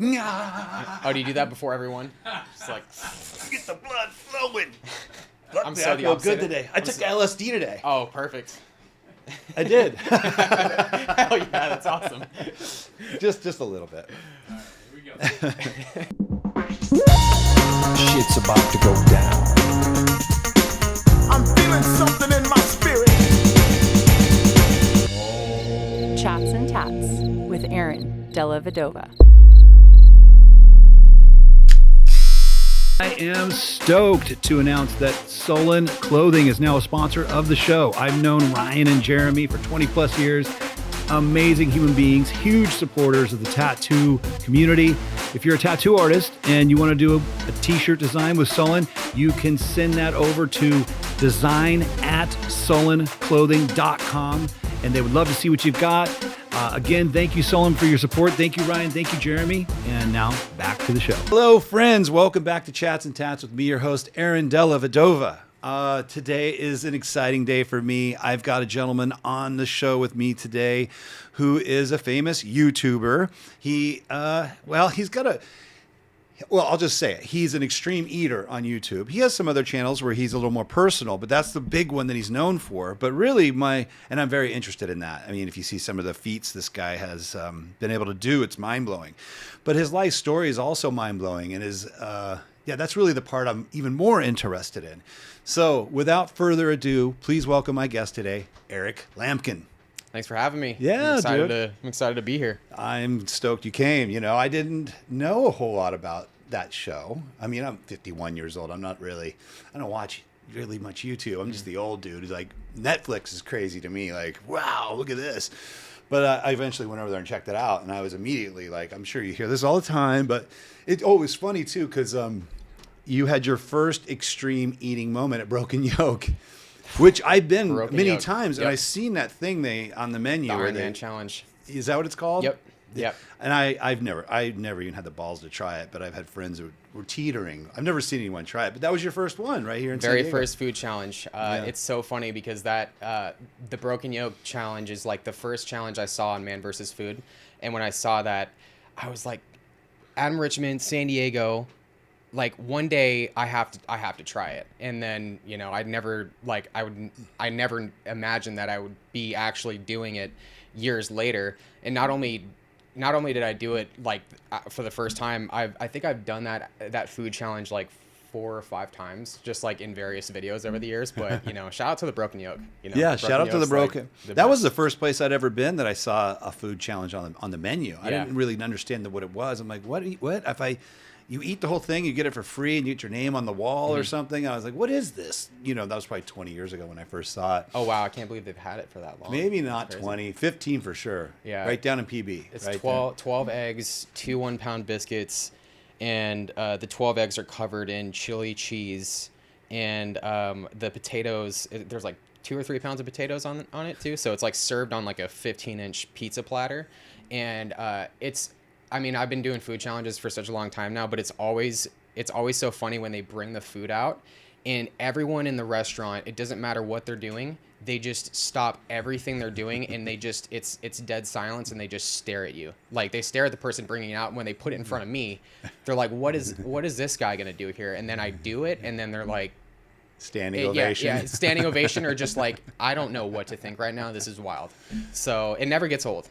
Oh, do you do that before everyone? Just like, get the blood flowing. I'm so I the feel opposite. good today. I took LSD today. oh, perfect. I did. Hell yeah, that's awesome. just a little bit. All right, here we go. Shit's about to go down. I'm feeling something in my spirit. Chats and Tatts with Aaron Della Vedova. I am stoked to announce that Sullen Clothing is now a sponsor of the show. I've known Ryan and Jeremy for 20 plus years. Amazing human beings, huge supporters of the tattoo community. If you're a tattoo artist and you want to do a t-shirt design with Sullen, you can send that over to design@sullenclothing.com, and they would love to see what you've got. Again, thank you, Sullen, for your support. Thank you, Ryan. Thank you, Jeremy. And now back to the show. Hello, friends. Welcome back to Chats and Tatts with me, your host, Aaron Della Vedova. Today is an exciting day for me. I've got a gentleman on the show with me today who is a famous YouTuber. I'll just say it. He's an extreme eater on YouTube. He has some other channels where he's a little more personal, but that's the big one that he's known for. But really, and I'm very interested in that. I mean, if you see some of the feats this guy has been able to do, it's mind-blowing. But his life story is also mind-blowing, and that's really the part I'm even more interested in. So, without further ado, please welcome my guest today, Erik Lamkin. Thanks for having me. Yeah, I'm dude. excited to be here. I'm stoked you came. You know, I didn't know a whole lot about that show. I mean, I'm 51 years old. I don't watch really much YouTube. I'm just the old dude who's like, Netflix is crazy to me. Like, wow, look at this. But I eventually went over there and checked it out, and I was immediately like, I'm sure you hear this all the time, but it was funny too, because you had your first extreme eating moment at Broken Yoke, which I've been many times, and I've seen that thing on the menu. The Ironman challenge. Is that what it's called? Yep. And I've never even had the balls to try it, but I've had friends who were teetering. I've never seen anyone try it, but that was your first one right here in San Diego. Very first food challenge. It's so funny because the Broken Yoke challenge is like the first challenge I saw on Man vs. Food. And when I saw that, I was like, Adam Richmond, San Diego, like one day I have to try it. And then, you know, I never imagined that I would be actually doing it years later. And not only did I do it like for the first time, I think I've done that food challenge like 4 or 5 times, just like in various videos over the years. But you know, shout out to the Broken Yoke. You know, yeah, shout out to the Broken. Like that was the first place I'd ever been that I saw a food challenge on the menu. I didn't really understand what it was. I'm like, what? If you eat the whole thing, you get it for free, and you get your name on the wall or something. I was like, what is this? You know, that was probably 20 years ago when I first saw it. Oh, wow. I can't believe they've had it for that long. Maybe not 20, 15 for sure. Yeah. Right down in PB. It's right 12 eggs, 2 1-pound biscuits, and the 12 eggs are covered in chili cheese. And the potatoes, there's like 2 or 3 pounds of potatoes on it too. So it's like served on like a 15-inch pizza platter. And I mean, I've been doing food challenges for such a long time now, but it's always so funny when they bring the food out, and everyone in the restaurant, it doesn't matter what they're doing, they just stop everything they're doing, and they just it's dead silence, and they just stare at you. Like they stare at the person bringing it out, and when they put it in front of me, they're like, what is this guy gonna do here? And then I do it, and then they're like, standing ovation. Yeah, standing ovation, or just like, I don't know what to think right now. This is wild. So it never gets old.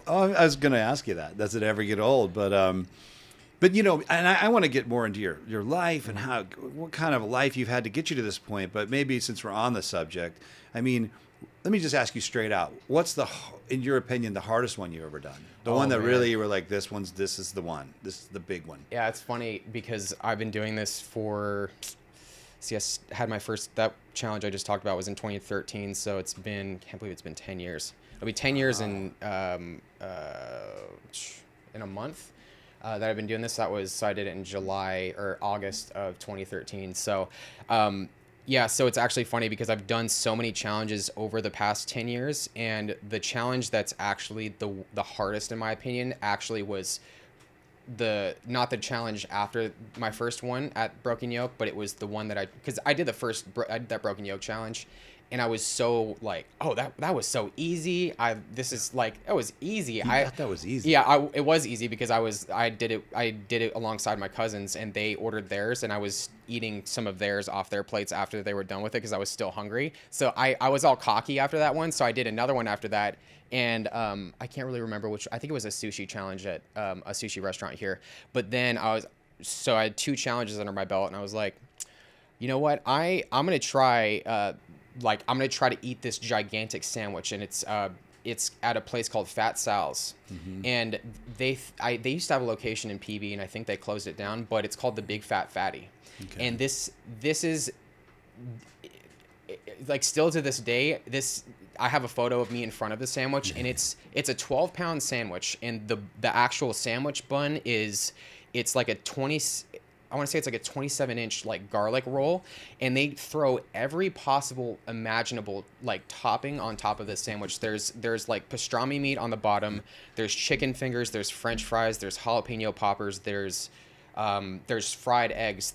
Oh, I was going to ask you that. Does it ever get old? But you know, and I want to get more into your life and what kind of life you've had to get you to this point. But maybe since we're on the subject, I mean, let me just ask you straight out. What's in your opinion, the hardest one you've ever done? The one that really you were like, this is the one. This is the big one. Yeah, it's funny because I've been doing this for... See, I had that challenge I just talked about was in 2013, so can't believe it's been 10 years. It'll be 10 years in a month that I've been doing this. So I did it in July or August of 2013. So, so it's actually funny because I've done so many challenges over the past 10 years, and the challenge that's actually the hardest in my opinion actually was not the challenge after my first one at Broken Yoke, but it was the one that because I did that Broken Yoke challenge, and I was so like, oh, that was so easy. This is like, it was easy. You thought that was easy. Yeah, it was easy because I did it alongside my cousins, and they ordered theirs, and I was eating some of theirs off their plates after they were done with it because I was still hungry. So I was all cocky after that one, so I did another one after that. And I can't really remember which. I think it was a sushi challenge at a sushi restaurant here. But then I had 2 challenges under my belt, and I was like, you know what? I'm gonna try. I'm gonna try to eat this gigantic sandwich, and it's at a place called Fat Sal's, and they used to have a location in PB, and I think they closed it down. But it's called the Big Fat Fatty, and this is like still to this day. I have a photo of me in front of the sandwich, and it's a 12-pound sandwich, and the actual sandwich bun it's like a 27-inch like garlic roll, and they throw every possible imaginable like topping on top of this sandwich. There's like pastrami meat on the bottom, there's chicken fingers, there's French fries, there's jalapeno poppers, there's fried eggs,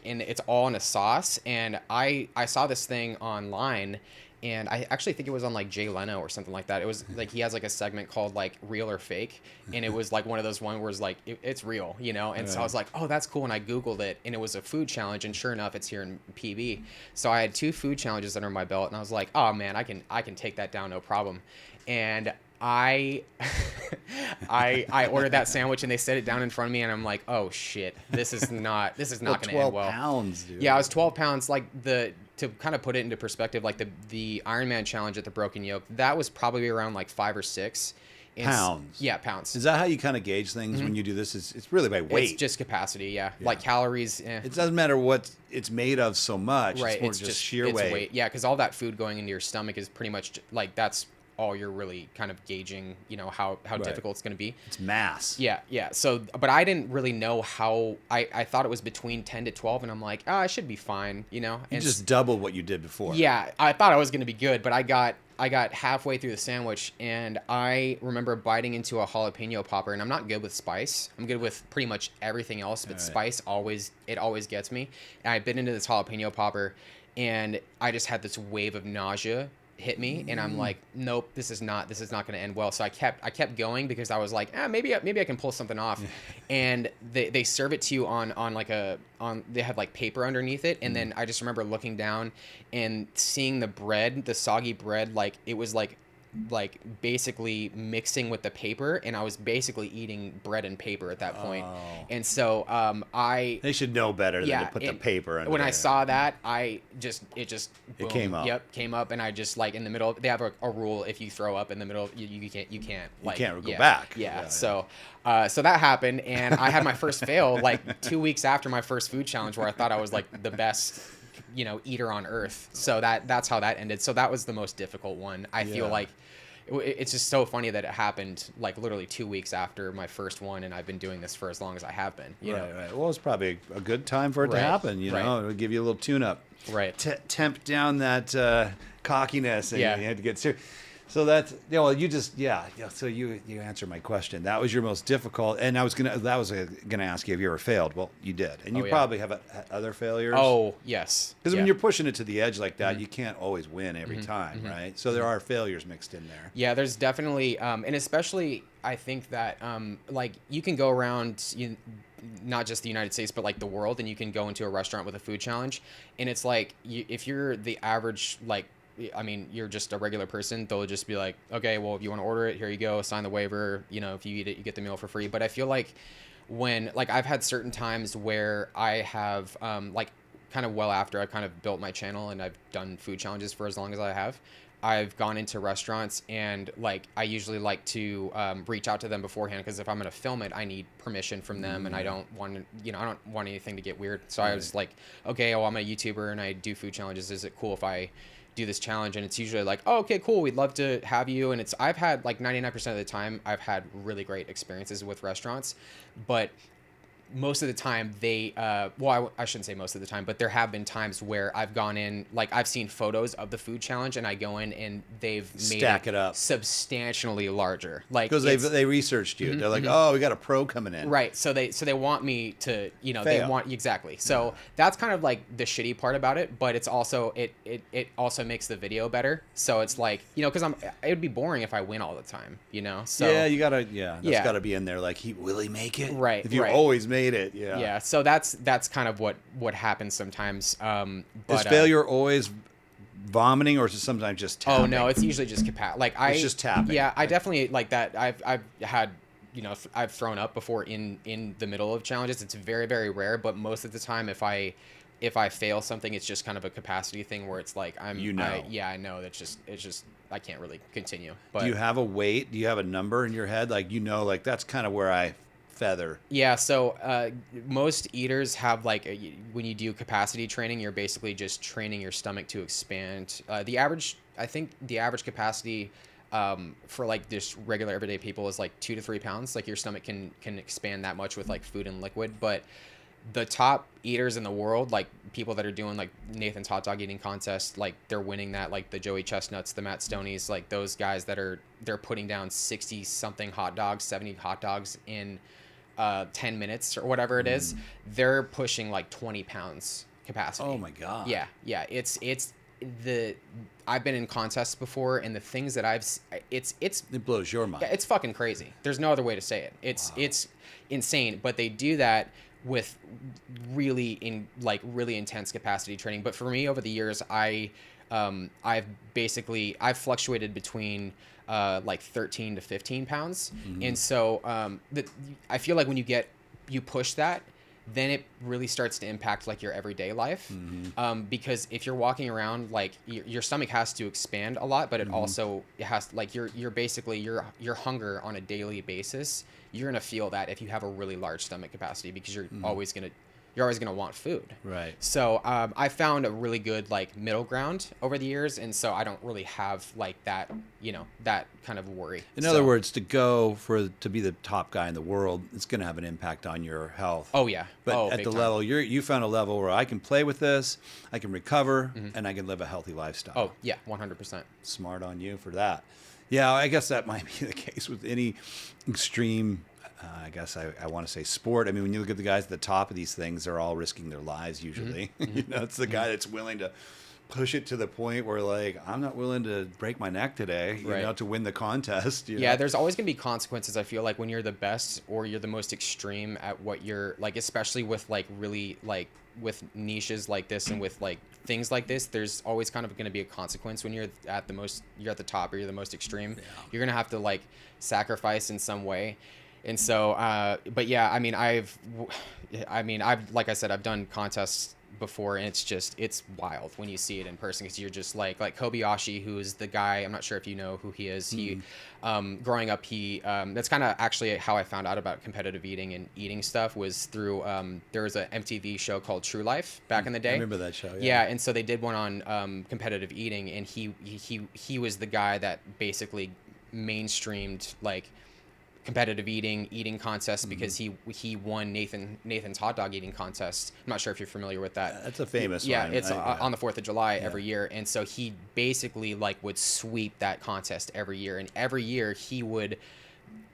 and it's all in a sauce. And I saw this thing online, and I actually think it was on like Jay Leno or something like that. It was like he has like a segment called like Real or Fake, and it was like one of those ones where it's like it's real, you know. And so I was like, oh, that's cool. And I Googled it, and it was a food challenge, and sure enough, it's here in PB. So I had 2 food challenges under my belt, and I was like, oh man, I can take that down, no problem. And I ordered that sandwich, and they set it down in front of me, and I'm like, oh shit, this is not going to end well. 12 pounds, dude. Yeah, I was 12 pounds. Like to kind of put it into perspective, like the Ironman challenge at the Broken Yoke, that was probably around like 5 or 6 pounds. Yeah, pounds. Is that how you kind of gauge things when you do this? It's really by weight. It's just capacity, yeah. Like calories. It doesn't matter what it's made of so much. Right. It's more just sheer weight. Yeah, because all that food going into your stomach is pretty much like that's all you're really kind of gauging, you know, how difficult it's going to be. It's mass. Yeah. So, but I didn't really know how. I thought it was between 10 to 12, and I'm like, I should be fine, you know. You just doubled what you did before. Yeah, I thought I was going to be good, but I got halfway through the sandwich, and I remember biting into a jalapeno popper, and I'm not good with spice. I'm good with pretty much everything else, but spice always gets me. And I bit into this jalapeno popper, and I just had this wave of nausea hit me, and I'm like, nope, this is not going to end well. So I kept going because I was like, maybe I can pull something off. And they serve it to you on they have like paper underneath it, and then I just remember looking down and seeing the soggy bread, like it was like basically mixing with the paper, and I was basically eating bread and paper at that point. And so they should know better than to put the paper under when there. I saw that, it boom, came up. Yep, came up, and I just like in the middle, they have a rule, if you throw up in the middle, you can't go back. So that happened, and I had my first fail like 2 weeks after my first food challenge, where I thought I was like the best, you know, eater on earth. So that's how that ended. So that was the most difficult one. I feel like it's just so funny that it happened like literally 2 weeks after my first one, and I've been doing this for as long as I have been. You know? Right. Well, it's probably a good time for it to happen. You know, it'll give you a little tune-up. Right. Temp down that cockiness, and you had to get serious. So that's So you answered my question. That was your most difficult, and I was gonna ask you if you ever failed. Well, you did, and you probably have other failures. Oh yes. Because when you're pushing it to the edge like that, you can't always win every time, right? So there are failures mixed in there. Yeah, there's definitely, and especially I think that like you can go around not just the United States, but like the world, and you can go into a restaurant with a food challenge, and it's like if you're the average you're just a regular person, they'll just be like, okay, well, if you want to order it, here you go, sign the waiver. You know, if you eat it, you get the meal for free. But I feel like when, like, I've had certain times where I have, like, kind of well after I kind of built my channel and I've done food challenges for as long as I have, I've gone into restaurants, and like I usually like to reach out to them beforehand, because if I'm going to film it, I need permission from them, and I don't want anything to get weird. So I was like, okay, well, I'm a YouTuber and I do food challenges. Is it cool if I do this challenge? And it's usually like, oh, okay, cool, we'd love to have you. And I've had like 99% of the time, I've had really great experiences with restaurants, but most of the time they I shouldn't say most of the time, but there have been times where I've gone in, like I've seen photos of the food challenge and I go in and they've made Stack it up substantially larger, like because they researched you. They're like, oh, we got a pro coming in, right? So they want me to, you know, Fail. they want exactly. So that's kind of like the shitty part about it, but it's also it also makes the video better. So it's like, you know, because it would be boring if I win all the time, you know. So yeah, you gotta that's Yeah. gotta be in there. Like, will he make it? Right, If you right. always made it, yeah. So that's kind of what happens sometimes. But, Is failure always vomiting, or is it sometimes just tapping? Oh no, it's usually just like It's just tapping. Yeah, I definitely like that. I've had, you know, I've thrown up before in the middle of challenges. It's very, very rare, but most of the time, if I fail something, it's just kind of a capacity thing where it's like I know it's just I can't really continue. But do you have a weight? Do you have a number in your head? Like, you know, like that's kind of where I feather. Yeah, so most eaters have when you do capacity training, you're basically just training your stomach to expand. I think the average capacity for like just regular everyday people is like 2 to 3 pounds. Like your stomach can expand that much with like food and liquid. But the top eaters in the world, like people that are doing like Nathan's hot dog eating contest, like they're winning that, like the Joey Chestnuts, the Matt Stoneys, like those guys they're putting down 60 something hot dogs, 70 hot dogs in 10 minutes or whatever it is. They're pushing like 20 pounds capacity. Oh my god. Yeah, I've been in contests before, and the things that It blows your mind. yeah, it's fucking crazy. There's no other way to say it. It's insane, but they do that with really intense capacity training. But for me, over the years, I've fluctuated between like 13 to 15 pounds. And so I feel like when you push that, then it really starts to impact like your everyday life. Because if you're walking around, like your stomach has to expand a lot, but it also has like your basically your hunger on a daily basis. You're going to feel that if you have a really large stomach capacity, because you're always going to want food. Right. So I found a really good like middle ground over the years, and so I don't really have like that, you know, that kind of worry. In other words, to be the top guy in the world, it's going to have an impact on your health. Oh yeah. But at big the time. level you found a level where I can play with this, I can recover, and I can live a healthy lifestyle. Oh yeah, 100%. Smart on you for that. Yeah, I guess that might be the case with any extreme, I guess I want to say sport. I mean, when you look at the guys at the top of these things, they're all risking their lives usually. You know, it's the guy that's willing to push it to the point where, like, I'm not willing to break my neck today, you know, to win the contest. Yeah, there's always going to be consequences, I feel like, when you're the best or you're the most extreme at what you're, like, especially with, like, really, like, with niches like this and with, like, things like this, there's always kind of going to be a consequence when you're at the top or you're the most extreme. Yeah. You're going to have to, like, sacrifice in some way. And so, but yeah, I mean, I've, like I said, I've done contests before, and it's wild when you see it in person, because you're just like Kobayashi, who's the guy, I'm not sure if you know who he is. He, growing up, that's kind of actually how I found out about competitive eating and eating stuff, was through, there was a MTV show called True Life back in the day. I remember that show. Yeah. And so they did one on, competitive eating, and he was the guy that basically mainstreamed, like, competitive eating contests, because he won Nathan's hot dog eating contest. I'm not sure if you're familiar with that. That's a famous one. Yeah, it's on the 4th of July every year. And so he basically, like, would sweep that contest every year. And every year he would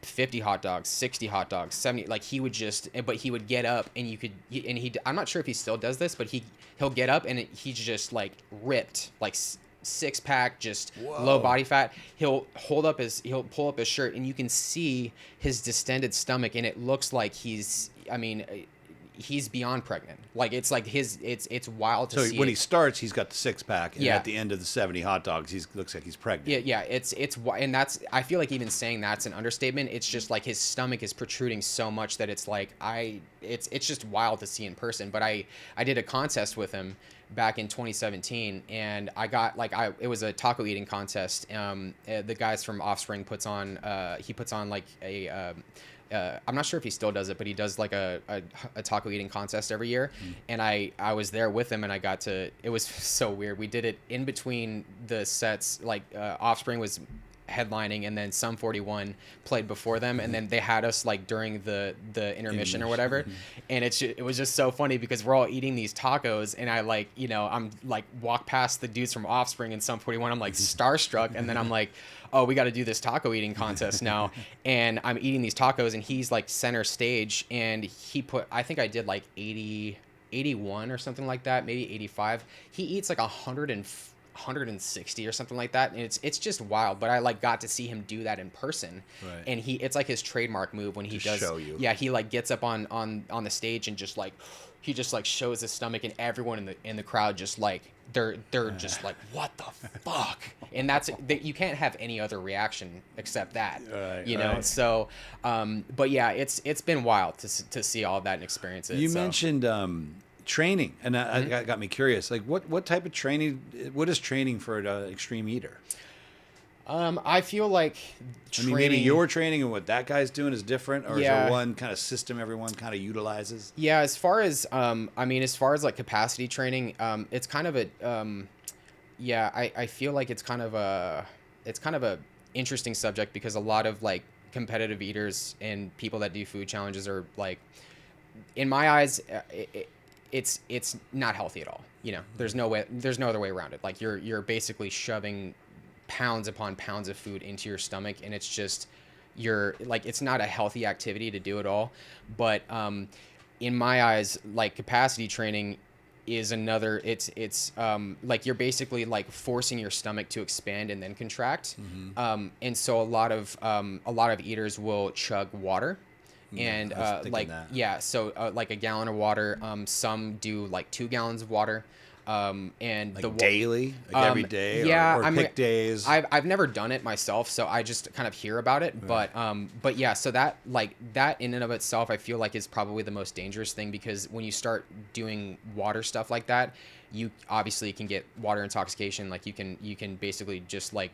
50 hot dogs, 60 hot dogs, 70, like, he would get up, and I'm not sure if he still does this, but he'll get up and he's just, like, ripped, like, six pack, just low body fat. He'll pull up his shirt, and you can see his distended stomach, and it looks like he's beyond pregnant. Like, it's like it's wild to see. So when he starts, he's got the 6-pack, and at the end of the 70 hot dogs, looks like he's pregnant. Yeah, and that's, I feel like even saying that's an understatement. It's just like his stomach is protruding so much that it's like it's just wild to see in person. But I did a contest with him back in 2017, and I got it was a taco eating contest. The guys from Offspring puts on like a I'm not sure if he still does it, but he does like a taco eating contest every year. And I was there with him, and it was so weird. We did it in between the sets. Like, Offspring was headlining, and then Sum 41 played before them, and then they had us like during the intermission or whatever, and it was just so funny because we're all eating these tacos, and I like, you know, I'm like walk past the dudes from Offspring and Sum 41, I'm like starstruck, and then I'm like, oh, we got to do this taco eating contest now, and I'm eating these tacos, and he's like center stage, and he put, I think I did like 81 or something like that, maybe 85. He eats like 160 or something like that, and it's just wild. But I like got to see him do that in person, Right. and it's like his trademark move when he does. Show you. Yeah, he like gets up on the stage and just like he just like shows his stomach, and everyone in the crowd just like they're just like, what the fuck? And that's you can't have any other reaction except that, Right, you know. right. So, but yeah, it's been wild to see all that and experience it. You so. mentioned training, and that got me curious. Like, what type of training? What is training for an extreme eater? I feel like training, I mean, maybe your training and what that guy's doing is different, or is Yeah. there one kind of system everyone kind of utilizes? Yeah, as far as as far as like capacity training, it's kind of a I feel like it's kind of a interesting subject, because a lot of like competitive eaters and people that do food challenges are like, in my eyes, it's not healthy at all. You know, there's no other way around it. Like you're basically shoving pounds upon pounds of food into your stomach, and it's just it's not a healthy activity to do at all. But in my eyes, like capacity training is another, it's like you're basically like forcing your stomach to expand and then contract. And so a lot of eaters will chug water. And I was thinking like that. yeah, so like a gallon of water. Some do like 2 gallons of water. And Like daily, like every day, yeah, or pick days. I've never done it myself, so I just kind of hear about it. Right. But yeah, so that in and of itself, I feel like is probably the most dangerous thing, because when you start doing water stuff like that, you obviously can get water intoxication. Like you can basically just like,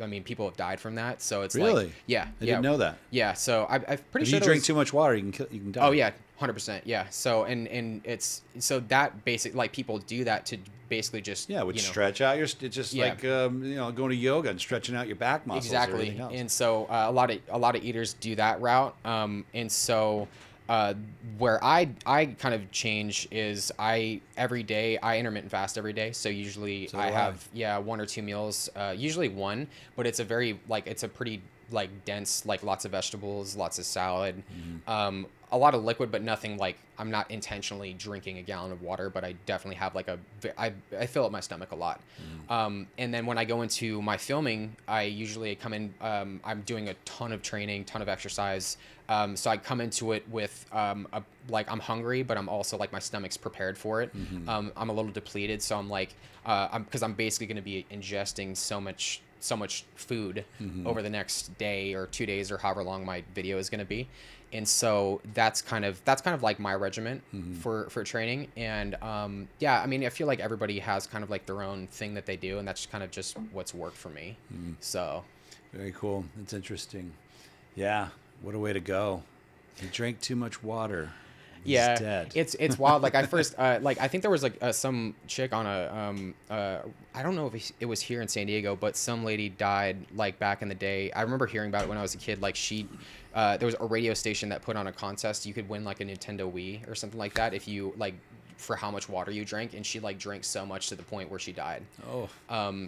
I mean, people have died from that. So it's Really? like, yeah, I didn't know that. Yeah, so I'm pretty If sure you drink too much water, you can die. Oh yeah, 100%. Yeah. So and it's so that basic, like people do that to basically just Yeah, would you know, stretch out your. It's just Yeah. like going to yoga and stretching out your back muscles. Or exactly. everything else. And so a lot of eaters do that route. And so where I kind of change is every day I intermittent fast every day. So usually So I do have 1 or 2 meals, usually 1, but it's a pretty like dense, like lots of vegetables, lots of salad, a lot of liquid, but nothing like, I'm not intentionally drinking a gallon of water, but I definitely have like I fill up my stomach a lot. And then when I go into my filming, I usually come in, I'm doing a ton of training, ton of exercise. So I come into it with like I'm hungry, but I'm also like my stomach's prepared for it. I'm a little depleted, so I'm like, because I'm basically going to be ingesting so much food over the next day or 2 days or however long my video is going to be. And so that's kind of like my regiment for training. And yeah, I mean, I feel like everybody has kind of like their own thing that they do, and that's kind of just what's worked for me. So Very cool. That's interesting. Yeah. What a way to go. You drank too much water. He's yeah, dead. it's wild. Like I first, like I think there was like some chick on a, I don't know if it was here in San Diego, but some lady died like back in the day. I remember hearing about it when I was a kid. Like there was a radio station that put on a contest. You could win like a Nintendo Wii or something like that if you like, for how much water you drank, and she like drank so much to the point where she died. Oh.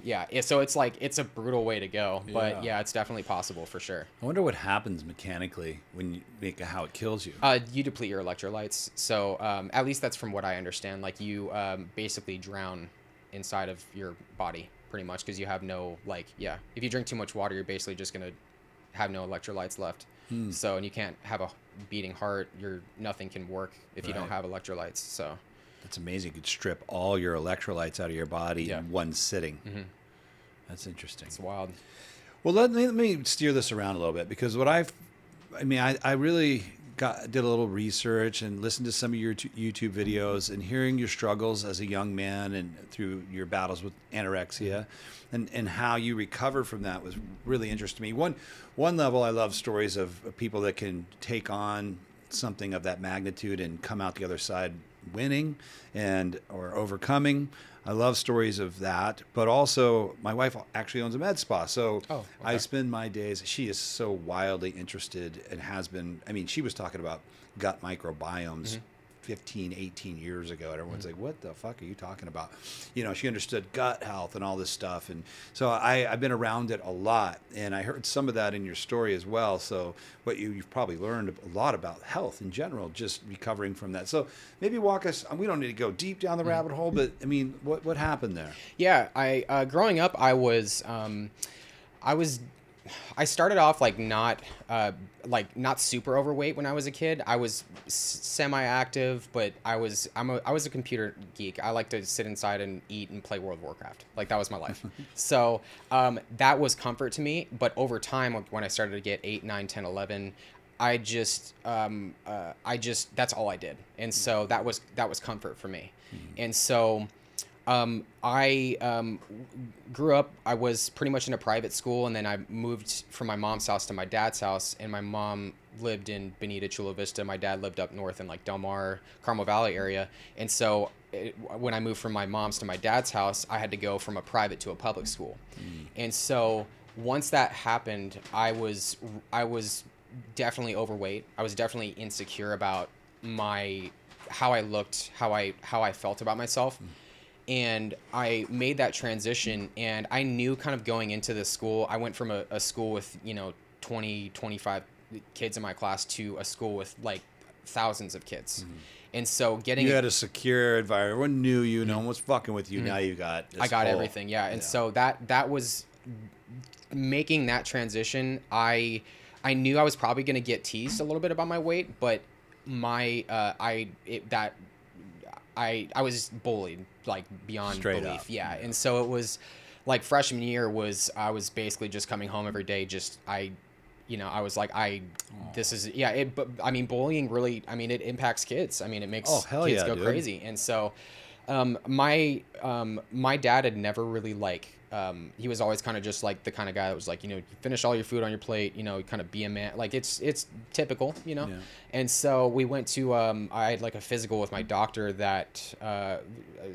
Yeah. So it's like, it's a brutal way to go, but Yeah. yeah, it's definitely possible for sure. I wonder what happens mechanically when you make how it kills you. You deplete your electrolytes. So at least that's from what I understand. Like you basically drown inside of your body pretty much, because you have no if you drink too much water, you're basically just gonna have no electrolytes left. So, and you can't have a beating heart. Nothing can work if you don't Right. have electrolytes. So That's amazing. You could strip all your electrolytes out of your body Yeah. in one sitting. That's interesting. it's wild. Well, let me steer this around a little bit, because what I really did a little research and listened to some of your YouTube videos, and hearing your struggles as a young man and through your battles with anorexia, and how you recovered from that was really interesting to me. One level, I love stories of people that can take on something of that magnitude and come out the other side winning or overcoming. I love stories of that, but also my wife actually owns a med spa. So I spend my days, she is so wildly interested and has been, I mean, she was talking about gut microbiomes 15, 18 years ago. And everyone's like, what the fuck are you talking about? You know, she understood gut health and all this stuff. And so I've been around it a lot. And I heard some of that in your story as well. So what you've probably learned a lot about health in general, just recovering from that. So maybe walk us, we don't need to go deep down the rabbit hole, but I mean, what happened there? Yeah, growing up, I started off like not super overweight when I was a kid. I was semi-active, but I was a computer geek. I like to sit inside and eat and play World of Warcraft. Like that was my life. So that was comfort to me. But over time, when I started to get 8, 9, 10, 11, I just that's all I did, and so that was comfort for me, and so. I grew up, I was pretty much in a private school, and then I moved from my mom's house to my dad's house, and my mom lived in Bonita, Chula Vista. My dad lived up north in like Del Mar, Carmel Valley area. And so when I moved from my mom's to my dad's house, I had to go from a private to a public school. And so once that happened, I was definitely overweight. I was definitely insecure about how I looked, how I felt about myself. And I made that transition, and I knew kind of going into the school, I went from a school with, 20, 25 kids in my class to a school with like thousands of kids. And so you had a secure environment. Everyone knew you, no one was fucking with you. Now you got I got everything. Yeah. And so that was making that transition. I knew I was probably going to get teased a little bit about my weight, but I was bullied like beyond Straight belief. up. Yeah. And so it was like freshman year I was basically just coming home every day. I was like, but I mean, bullying really, I mean, it impacts kids. I mean, it makes kids go crazy. And so, my dad had never really he was always kind of just like the kind of guy that was like, you finish all your food on your plate, kind of be a man. Like it's typical, Yeah. And so we went to, I had like a physical with my doctor that,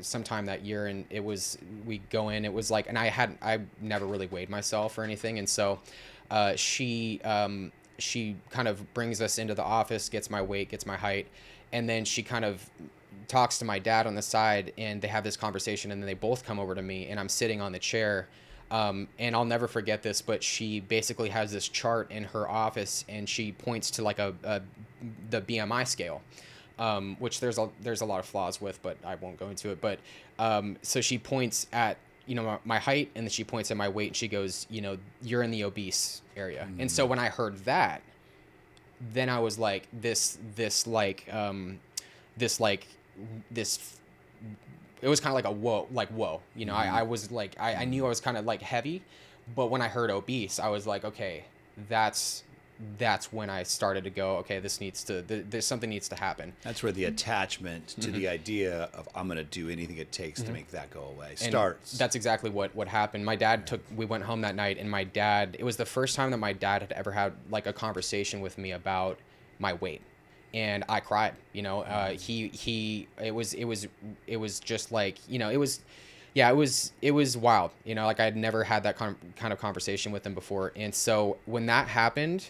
sometime that year, and we go in, it was like, and I never really weighed myself or anything. And so, she kind of brings us into the office, gets my weight, gets my height. And then she kind of talks to my dad on the side, and they have this conversation, and then they both come over to me, and I'm sitting on the chair. And I'll never forget this, but she basically has this chart in her office, and she points to like the BMI scale, which there's a lot of flaws with, but I won't go into it. But, so she points at, my height, and then she points at my weight, and she goes, you're in the obese area. And so when I heard that, then I was like, it was kind of like whoa, I was like, I knew I was kind of like heavy, but when I heard obese, I was like, okay, that's when I started to go, okay, there's something needs to happen. That's where the attachment to the idea of I'm going to do anything it takes to make that go away starts. And that's exactly what happened. My dad we went home that night, and it was the first time that my dad had ever had like a conversation with me about my weight. And I cried, it was just like, it was wild, like I had never had that kind of conversation with him before. And so when that happened,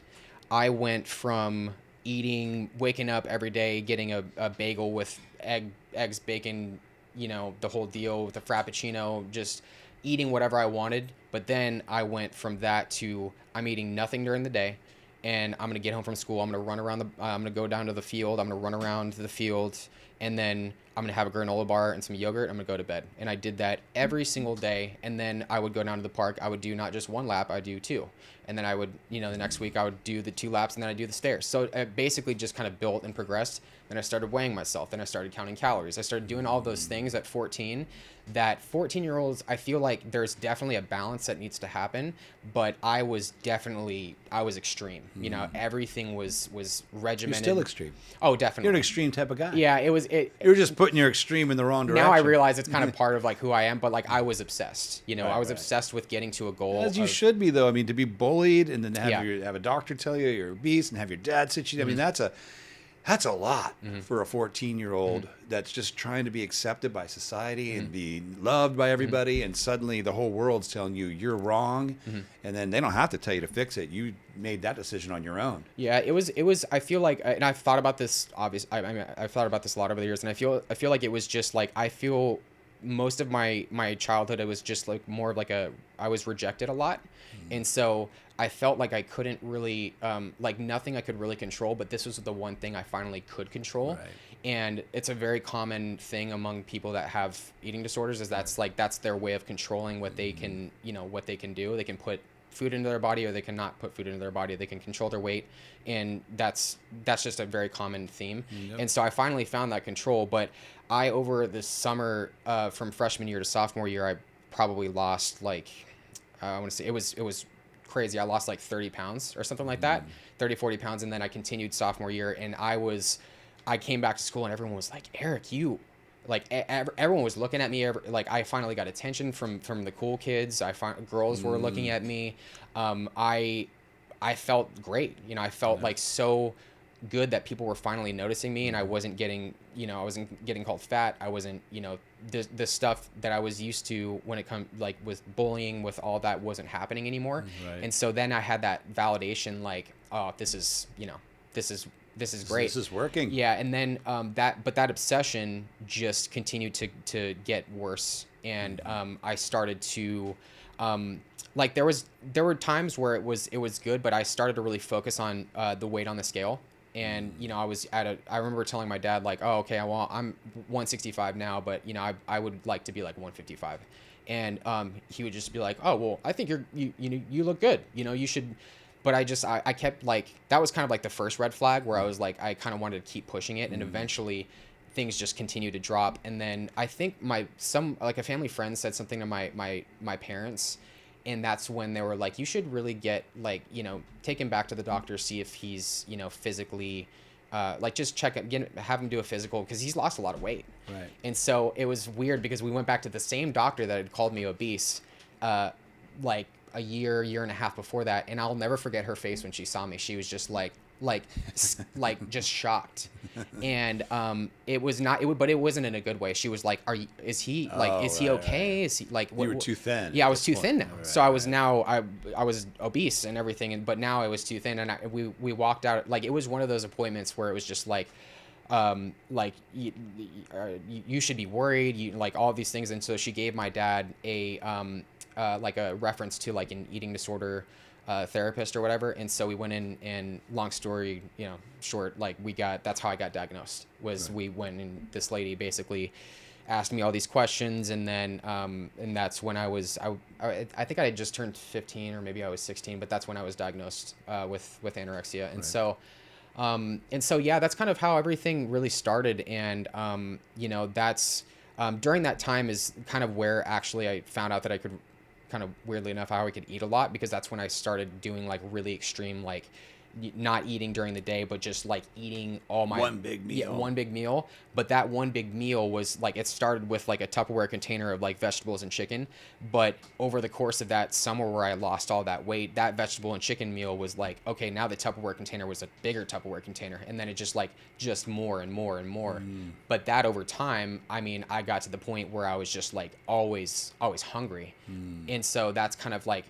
I went from waking up every day, getting a bagel with eggs, bacon, the whole deal with a Frappuccino, just eating whatever I wanted. But then I went from that to I'm eating nothing during the day. And I'm going to get home from school. I'm going to run around I'm going to go down to the field. I'm going to run around the field, and then I'm going to have a granola bar and some yogurt. I'm going to go to bed. And I did that every single day. And then I would go down to the park. I would do not just one lap, I would do 2. And then I would, the next week I would do the 2 laps, and then I'd do the stairs. So it basically just kind of built and progressed. Then I started weighing myself. Then I started counting calories. I started doing all those things at 14. That 14-year-olds, I feel like there's definitely a balance that needs to happen, but I was extreme. Everything was regimented. You're still extreme. Oh, definitely. You're an extreme type of guy. Yeah, You're just putting your extreme in the wrong direction. Now I realize it's kind of part of like who I am, but like I was obsessed. I was obsessed with getting to a goal. As you should be, though. I mean, to be bullied and then have a doctor tell you you're obese and have your dad sit you. I mean, That's a lot for a 14-year-old that's just trying to be accepted by society and be loved by everybody. And suddenly the whole world's telling you you're wrong. And then they don't have to tell you to fix it. You made that decision on your own. Yeah, it was, I feel like, and I've thought about this, obviously, I mean, I've thought about this a lot over the years, and I feel like it was just like, I feel most of my childhood, it was just like more of like I was rejected a lot. And so I felt like I couldn't really, like nothing I could really control, but this was the one thing I finally could control. Right. And it's a very common thing among people that have eating disorders, is that's like, that's their way of controlling what they can, what they can do. They can put food into their body, or they cannot put food into their body. They can control their weight. And that's just a very common theme. Yep. And so I finally found that control, but I, over the summer, from freshman year to sophomore year, I probably lost like, I want to say it was crazy. I lost like 30 pounds or something like that, 30, 40 pounds. And then I continued sophomore year, and I came back to school, and everyone was like, Eric, everyone was looking at me. Like, I finally got attention from the cool kids. Girls were looking at me. I felt great. I felt like so good that people were finally noticing me, and I wasn't getting called fat. I wasn't, the stuff that I was used to when it comes, like, with bullying, with all that, wasn't happening anymore. Right. And so then I had that validation, like, oh, this is great. This is working. Yeah. And then, that obsession just continued to get worse. And, I started to, like, there were times where it was good, but I started to really focus on, the weight on the scale. And, I remember telling my dad, like, oh, okay, well, I'm 165 now, but, I would like to be like 155. And, he would just be like, oh, well, I think you look good. You should. But I kept, like, that was kind of like the first red flag, where I was like, I kind of wanted to keep pushing it. And eventually things just continued to drop. And then I think a family friend said something to my parents. And that's when they were like, you should really get, like, take him back to the doctor, see if he's, physically, like, just have him do a physical, because he's lost a lot of weight. Right. And so it was weird, because we went back to the same doctor that had called me obese, like a year and a half before that. And I'll never forget her face when she saw me. She was just like just shocked. And it was not, but it wasn't in a good way. She was like, is he okay? Is he like, you were too thin. Yeah, I was too thin now. Right, so I was now, I was obese and everything, but now I was too thin. And we walked out, like, it was one of those appointments where it was just like you should be worried, like, all these things. And so she gave my dad a reference to, like, an eating disorder therapist or whatever. And so we went in, and long story, short, like, that's how I got diagnosed, was right. We went, and this lady basically asked me all these questions. And then, and that's when I think I had just turned 15, or maybe I was 16, but that's when I was diagnosed, with anorexia. And right. So yeah, that's kind of how everything really started. And, that's, during that time is kind of where actually I found out that I could, kind of weirdly enough, how I could eat a lot, because that's when I started doing, like, really extreme, like, not eating during the day, but just, like, eating all my one big meal. Yeah, one big meal. But that one big meal was, like, it started with, like, a Tupperware container of, like, vegetables and chicken. But over the course of that summer where I lost all that weight, that vegetable and chicken meal was like, okay, now the Tupperware container was a bigger Tupperware container. And then it just, like, just more and more and more. But that over time, I mean, I got to the point where I was just, like, always hungry. And so that's kind of, like,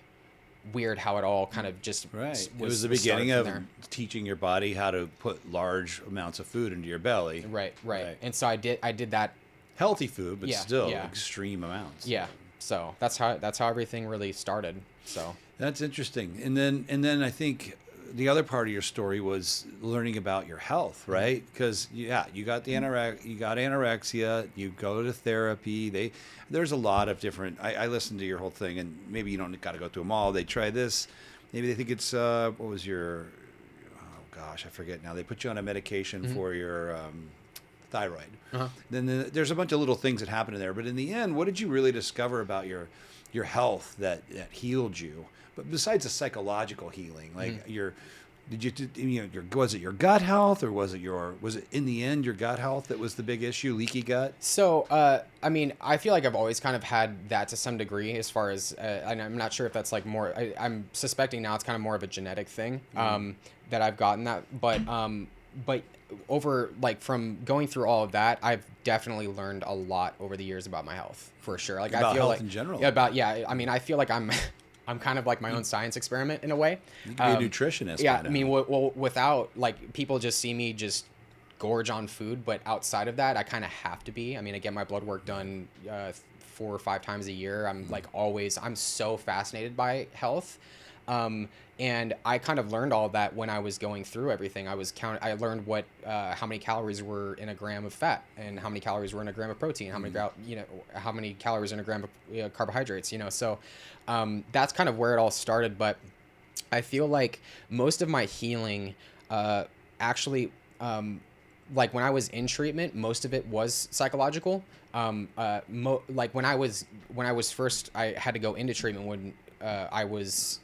weird how it all kind of just right. It was the beginning of teaching your body how to put large amounts of food into your belly. Right. And so I did that. Healthy food, but still extreme amounts. Yeah. So that's how everything really started. So that's interesting. And then I think the other part of your story was learning about your health, right? Because you got anorexia, you go to therapy. There's a lot of different. I listened to your whole thing, and maybe you don't got to go through them all. They try this, maybe they think it's what was your? Oh gosh, I forget now. They put you on a medication for your thyroid. Then there's a bunch of little things that happen in there, but in the end, what did you really discover about your health that healed you? But besides the psychological healing, like was it your gut health, or was it in the end your gut health that was the big issue, leaky gut? So, I mean, I feel like I've always kind of had that to some degree, as far as, and I'm not sure if that's like more, I'm suspecting now it's kind of more of a genetic thing, that I've gotten that, but, but over like from going through all of that, I've definitely learned a lot over the years about my health, for sure. Like About I feel health like in general. I mean, I feel like I'm I'm kind of like my own science experiment in a way. You could be a nutritionist. Yeah, by now. I mean, well, without like people just see me just gorge on food, but outside of that, I kind of have to be. I mean, I get my blood work done 4 or 5 times a year. I'm like always. I'm so fascinated by health. And I kind of learned all that when I was going through everything. I learned what, how many calories were in a gram of fat, and how many calories were in a gram of protein, how many calories in a gram of carbohydrates. So that's kind of where it all started. But I feel like most of my healing, actually, like when I was in treatment, most of it was psychological. Like when I was first, I had to go into treatment when I was.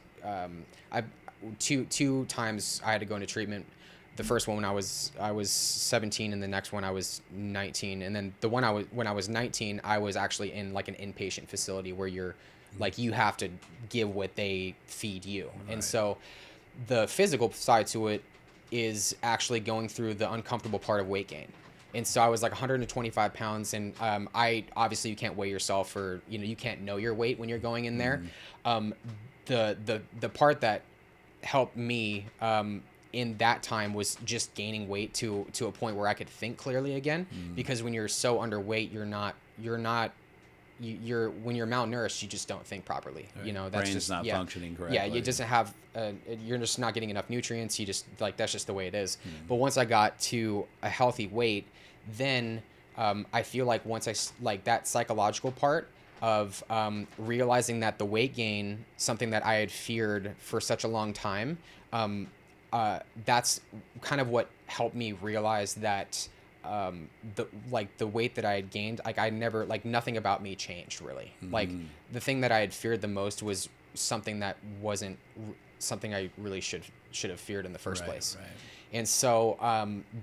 Two times I had to go into treatment. The first one when I was 17, and the next one I was 19. And then the one when I was 19, I was actually in like an inpatient facility where you're like, you have to give what they feed you. Right. And so the physical side to it is actually going through the uncomfortable part of weight gain. And so I was like 125 pounds, and I obviously you can't weigh yourself, or you can't know your weight when you're going in there. The part that helped me in that time was just gaining weight to a point where I could think clearly again. Because when you're so underweight, when you're malnourished, you just don't think properly. Right. That's Brain's just not functioning correctly. Yeah, you doesn't have. You're just not getting enough nutrients. You just like that's just the way it is. But once I got to a healthy weight, then I feel like once like that psychological part of realizing that the weight gain, something that I had feared for such a long time, that's kind of what helped me realize that the weight that I had gained, like I never, like nothing about me changed really. Like the thing that I had feared the most was something that wasn't something I really should have feared in the first place. Right. And so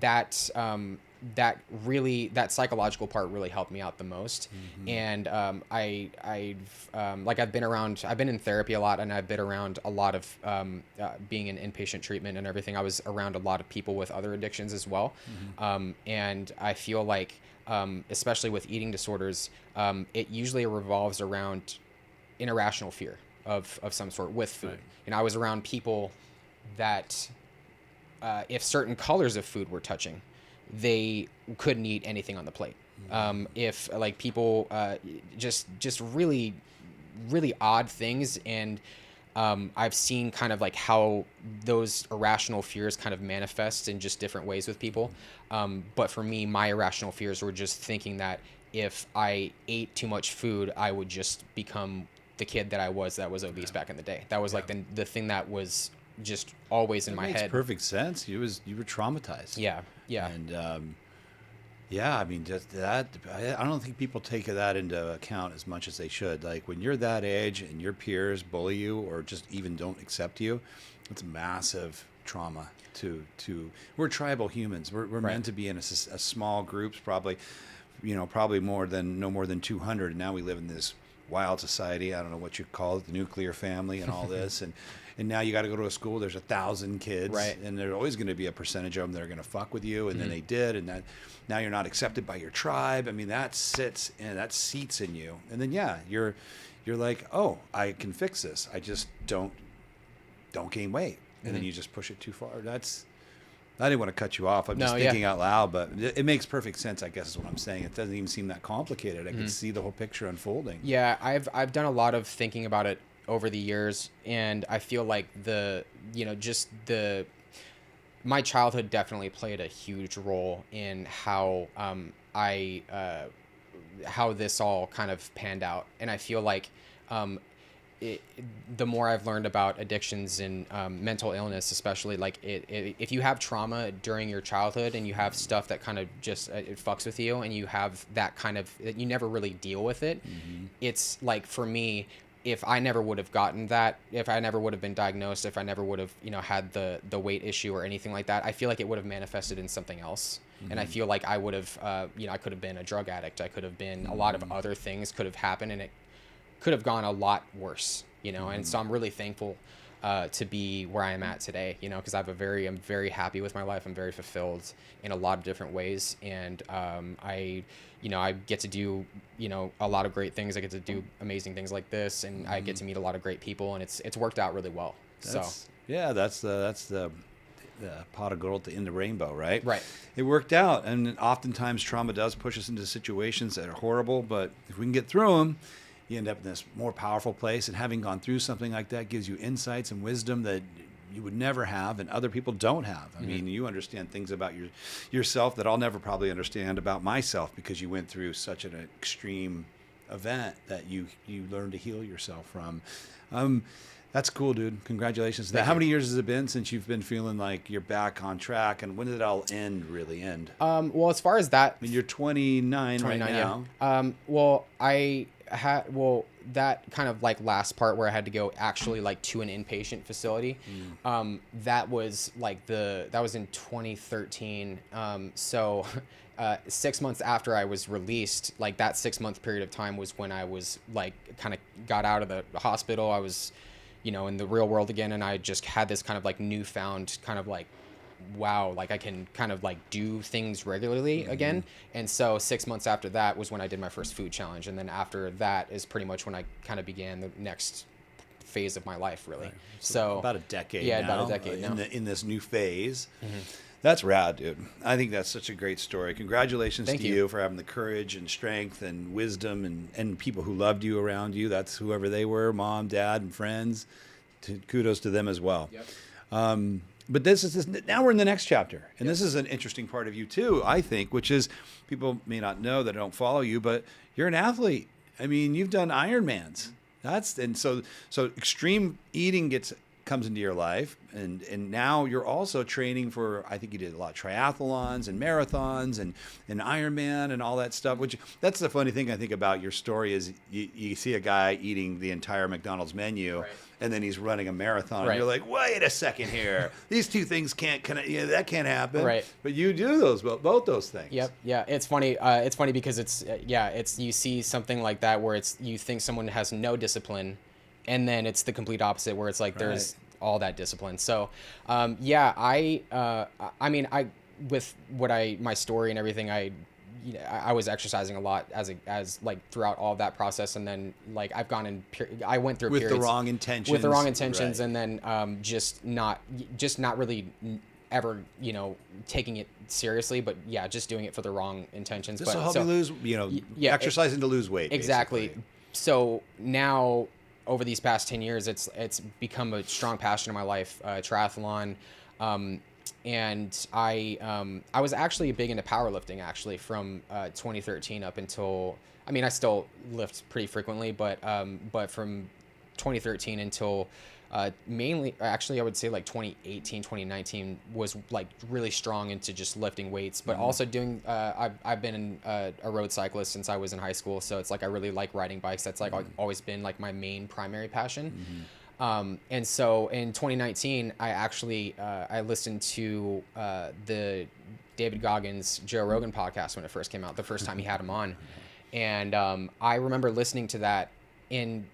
that psychological part really helped me out the most. And I've been in therapy a lot, and I've been around a lot of being in inpatient treatment and everything. I was around a lot of people with other addictions as well. And I feel like especially with eating disorders, it usually revolves around irrational fear of some sort with food. Right. And I was around people that if certain colors of food were touching, they couldn't eat anything on the plate. If like people just really, really odd things. And I've seen kind of like how those irrational fears kind of manifest in just different ways with people. But for me, my irrational fears were just thinking that if I ate too much food, I would just become the kid that I was obese back in the day. That was like the thing that was just always in my head. Makes perfect sense. You were traumatized. Yeah. And I mean, just that. I don't think people take that into account as much as they should. Like when you're that age and your peers bully you or just even don't accept you, it's massive trauma. We're tribal humans. We're right. meant to be in a small groups, probably no more than 200. And now we live in this wild society. I don't know what you call it, the nuclear family and all this. And now you got to go to a school. There's 1,000 kids, right. and there's always going to be a percentage of them that are going to fuck with you. And then they did, and that now you're not accepted by your tribe. I mean, that seats in you. And then you're like, oh, I can fix this. I just don't gain weight, and then you just push it too far. I didn't want to cut you off. I'm just thinking out loud, but it makes perfect sense, I guess is what I'm saying. It doesn't even seem that complicated. I can see the whole picture unfolding. Yeah, I've done a lot of thinking about it over the years, and I feel like my childhood definitely played a huge role in how how this all kind of panned out. And I feel like the more I've learned about addictions and mental illness, especially, like if you have trauma during your childhood and you have stuff that kind of just it fucks with you, and you have that kind of you never really deal with it, it's like for me, if I never would have gotten that, if I never would have been diagnosed, if I never would have had the weight issue or anything like that, I feel like it would have manifested in something else. And I feel like I would have I could have been a drug addict, I could have been a lot of other things could have happened, and it could have gone a lot worse, and so I'm really thankful to be where I am at today, you know, because I'm very happy with my life. I'm very fulfilled in a lot of different ways. And I get to do, you know, a lot of great things. I get to do amazing things like this, and I get to meet a lot of great people, and it's worked out really well. That's the pot of gold in the rainbow, right? Right. It worked out, and oftentimes trauma does push us into situations that are horrible, but if we can get through them, you end up in this more powerful place, and having gone through something like that gives you insights and wisdom that you would never have and other people don't have. I mean, you understand things about yourself that I'll never probably understand about myself, because you went through such an extreme event that you learned to heal yourself from. That's cool, dude. Congratulations. How many years has it been since you've been feeling like you're back on track, and when did it all really end? Well, as far as that, I mean, you're 29 right now. Yeah. That kind of like last part where I had to go actually like to an inpatient facility, that was in 2013. So 6 months after I was released, like that 6 month period of time was when I was like kind of got out of the hospital. I was, you know, in the real world again, and I just had this kind of like newfound kind of like, wow, like I can kind of like do things regularly again. And so 6 months after that was when I did my first food challenge, and then after that is pretty much when I kind of began the next phase of my life, really. Right. So about a decade now. about a decade now in this new phase. That's rad, dude. I think that's such a great story. Congratulations to you for having the courage and strength and wisdom and people who loved you around you. That's whoever they were, mom, dad, and friends. Kudos to them as well. Yep. But now we're in the next chapter. And this is an interesting part of you too, I think, which is people may not know that don't follow you, but you're an athlete. I mean, you've done Ironmans. So extreme eating comes into your life, and now you're also training for, I think you did a lot of triathlons and marathons and Ironman and all that stuff, which that's the funny thing I think about your story is you see a guy eating the entire McDonald's menu, and then he's running a marathon, and you're like, wait a second here, these two things that can't happen, right? But you do both those things. Yep. Yeah, it's funny. It's funny because it's you see something like that where you think someone has no discipline, and then it's the complete opposite where it's like there's all that discipline. So with my story and everything, I was exercising a lot as like throughout all of that process, and then like I went through with periods the wrong intentions, and then just not really ever, you know, taking it seriously, but just doing it for the wrong intentions. This will help you lose, exercising to lose weight. Exactly. Basically. So now, over these past 10 years, it's become a strong passion in my life, triathlon. And I was actually big into powerlifting actually from 2013 up until, I mean, I still lift pretty frequently, but from 2013 until mainly, actually, I would say like 2018, 2019 was like really strong into just lifting weights, but also doing, I've been a road cyclist since I was in high school. So it's like, I really like riding bikes. That's like always been like my main primary passion. And so in 2019, I actually, I listened to the David Goggins Joe Rogan podcast when it first came out, the first time he had him on. And I remember listening to that in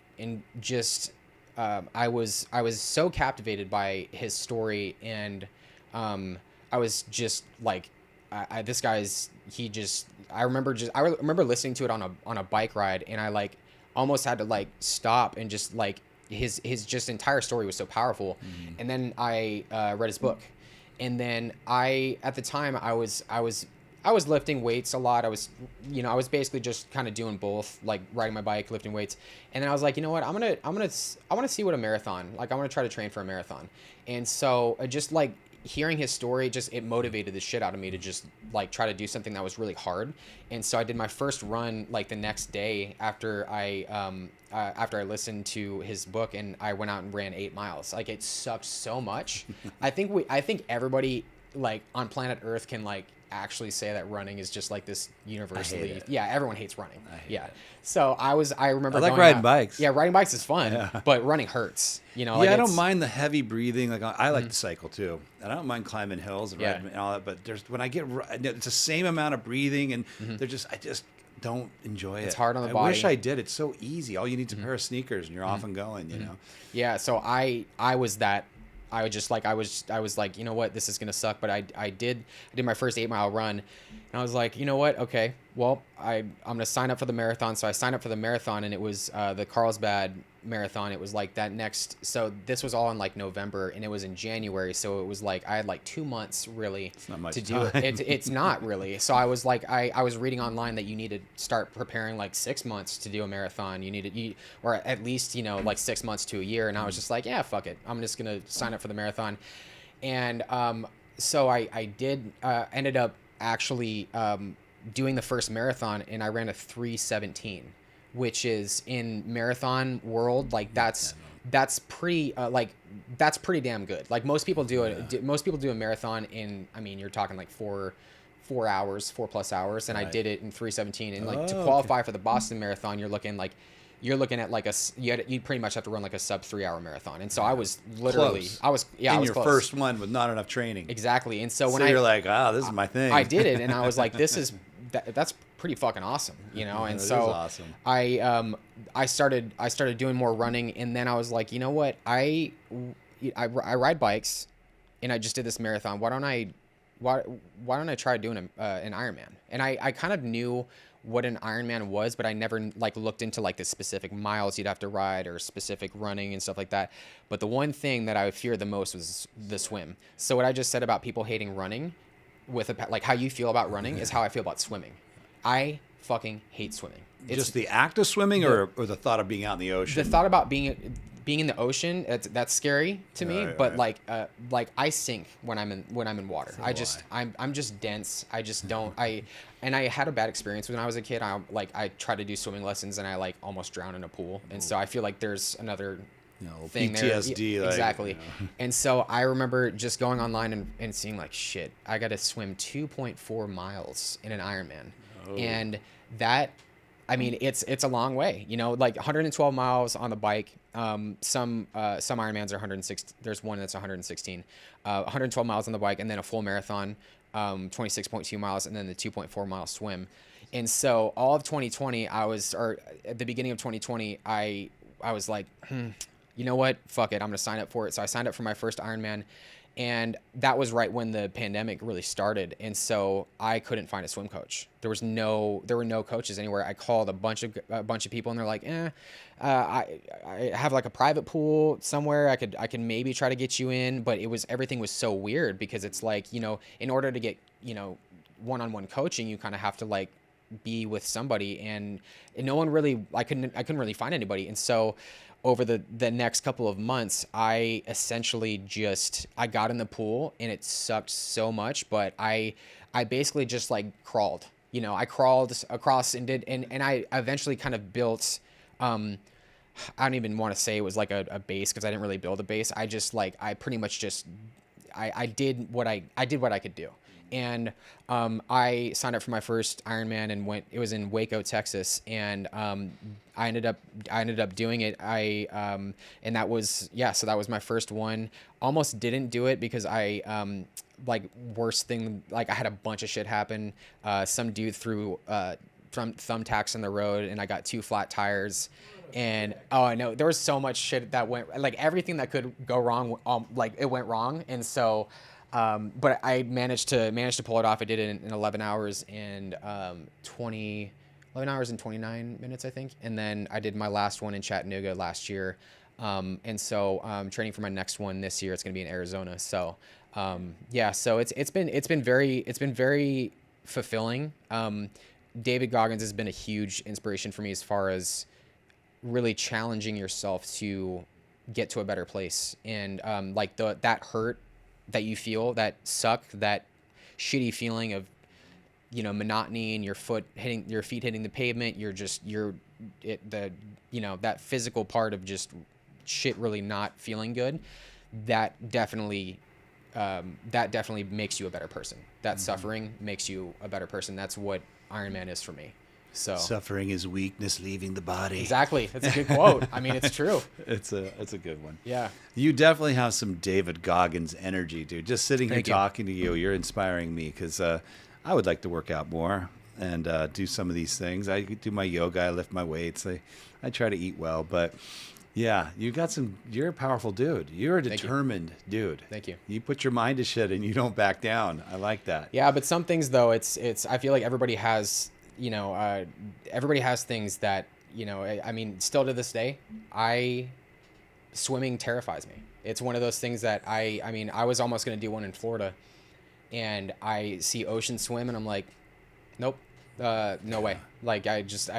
just, I was so captivated by his story, and I was just like, this guy's, I remember listening to it on a bike ride, and I like almost had to like stop and just like his just entire story was so powerful. And then I read his book, and then at the time I was lifting weights a lot. I was basically just kind of doing both, like riding my bike, lifting weights. And then I was like, you know what, I want to see what a marathon, like I want to try to train for a marathon. And so just like hearing his story, it motivated the shit out of me to just like try to do something that was really hard. And so I did my first run like the next day after I listened to his book, and I went out and ran 8 miles. Like, it sucked so much. I think everybody like on planet Earth can like actually say that running is just like this universally. it. Yeah, everyone hates running. I hate Yeah. it. So I remember I like going riding out- bikes. Yeah, riding bikes is fun, but running hurts. You know, like Yeah, I don't it's- mind the heavy breathing. Like I like to cycle too, and I don't mind climbing hills and Yeah. riding and all that. But when I get, it's the same amount of breathing, and I just don't enjoy it. It's hard on the I body. wish I did. It's so easy. All you need is a pair of sneakers, and you're off and going. You know. Yeah, so I was that. I was just like I was like, you know what, this is gonna suck. But I did my first 8-mile run, and I was like, you know what, okay, well I'm gonna sign up for the marathon. So I signed up for the marathon, and it was the Carlsbad marathon. It was like that next. So this was all in like November, and it was in January. So it was like I had like 2 months really not much to do time. it. It's not really. So I was like I was reading online that you need to start preparing like 6 months to do a marathon. Or at least, you know, like 6 months to a year. And I was just like, yeah, fuck it, I'm just gonna sign up for the marathon. And so I did ended up actually doing the first marathon, and I ran a 3:17, which is in marathon world, like that's pretty that's pretty damn good. Like most people do it. Most people do a marathon in, I mean, you're talking like 4 hours, 4+ hours, and I did it in 3:17. And like to qualify for the Boston Marathon, you're looking at like you pretty much have to run like a sub 3-hour marathon. And so I was literally Close. I was In was your close. first one with not enough training. Exactly. And so So when you're like, this is my thing. I did it, and I was like, this is that's pretty fucking awome, you know. And That is so awesome. I started doing more running, and then I was like, you know what, I ride bikes, and I just did this marathon. Why don't I try doing an Ironman? And I kind of knew what an Ironman was, but I never like looked into like the specific miles you'd have to ride or specific running and stuff like that. But the one thing that I feared the most was the swim. So what I just said about people hating running, like how you feel about running is how I feel about swimming. I fucking hate swimming. It's Just the act of swimming, or the thought of being out in the ocean. the thought about being in the ocean. That's scary to me. Right, but right. like I sink when I'm in water. I'm just dense. I just don't. And I had a bad experience when I was a kid. I tried to do swimming lessons, and I like almost drowned in a pool. And so I feel like there's another thing PTSD. there. Like, Exactly. you know. And so I remember just going online and seeing like, shit, I got to swim 2.4 miles in an Ironman. And that, I mean, it's a long way, you know, like 112 miles on the bike. Some Ironmans are 160. There's one that's 116, 112 miles on the bike, and then a full marathon, 26.2 miles, and then the 2.4 mile swim. And so all of 2020, or at the beginning of 2020, I was like, you know what? Fuck it. I'm going to sign up for it. So I signed up for my first Ironman, and that was right when the pandemic really started. And so I couldn't find a swim coach. There were no coaches anywhere. I called a bunch of people, and they're like, I have like a private pool somewhere. I could maybe try to get you in, but everything was so weird because it's like, you know, in order to get, you know, one-on-one coaching, you kind of have to like be with somebody, and no one really, I couldn't really find anybody. And so over the next couple of months, I essentially I got in the pool, and it sucked so much, but I basically just like crawled, you know, I crawled across and I eventually kind of built, I don't even want to say it was like a base, because I didn't really build a base. I just like, I pretty much just, I did what I could do. And I signed up for my first Ironman and it was in Waco, Texas, and I ended up doing it. And that was, so that was my first one. Almost didn't do it because I worst thing, like I had a bunch of shit happen. Some dude threw thumbtacks in the road, and I got 2 flat tires. And I know there was so much shit that went, like everything that could go wrong, like it went wrong. And so but I managed to pull it off. I did it in 11 hours and 11 hours and 29 minutes, I think. And then I did my last one in Chattanooga last year. And so I'm training for my next one this year. It's going to be in Arizona. So so it's been very fulfilling. David Goggins has been a huge inspiration for me as far as really challenging yourself to get to a better place. And like that hurt that you feel, that suck, that shitty feeling of, you know, monotony and your feet hitting the pavement. That physical part of just shit really not feeling good. That definitely that definitely makes you a better person. That suffering makes you a better person. That's what Ironman is for me. So Suffering is weakness leaving the body. exactly. That's a good quote. I mean, it's true. It's a good one. Yeah. You definitely have some David Goggins energy, dude. Just sitting here Thank you. talking to you, you're inspiring me because I would like to work out more and do some of these things. I do my yoga, I lift my weights, I try to eat well, but yeah, you're a powerful dude. You're a determined dude. Thank you. You put your mind to shit and you don't back down. I like that. Yeah, but some things though, it's I feel like everybody has, everybody has things that, I mean, still to this day, swimming terrifies me. It's one of those things that I mean, I was almost going to do one in Florida and I see ocean swim and I'm like, nope, no way. Like I just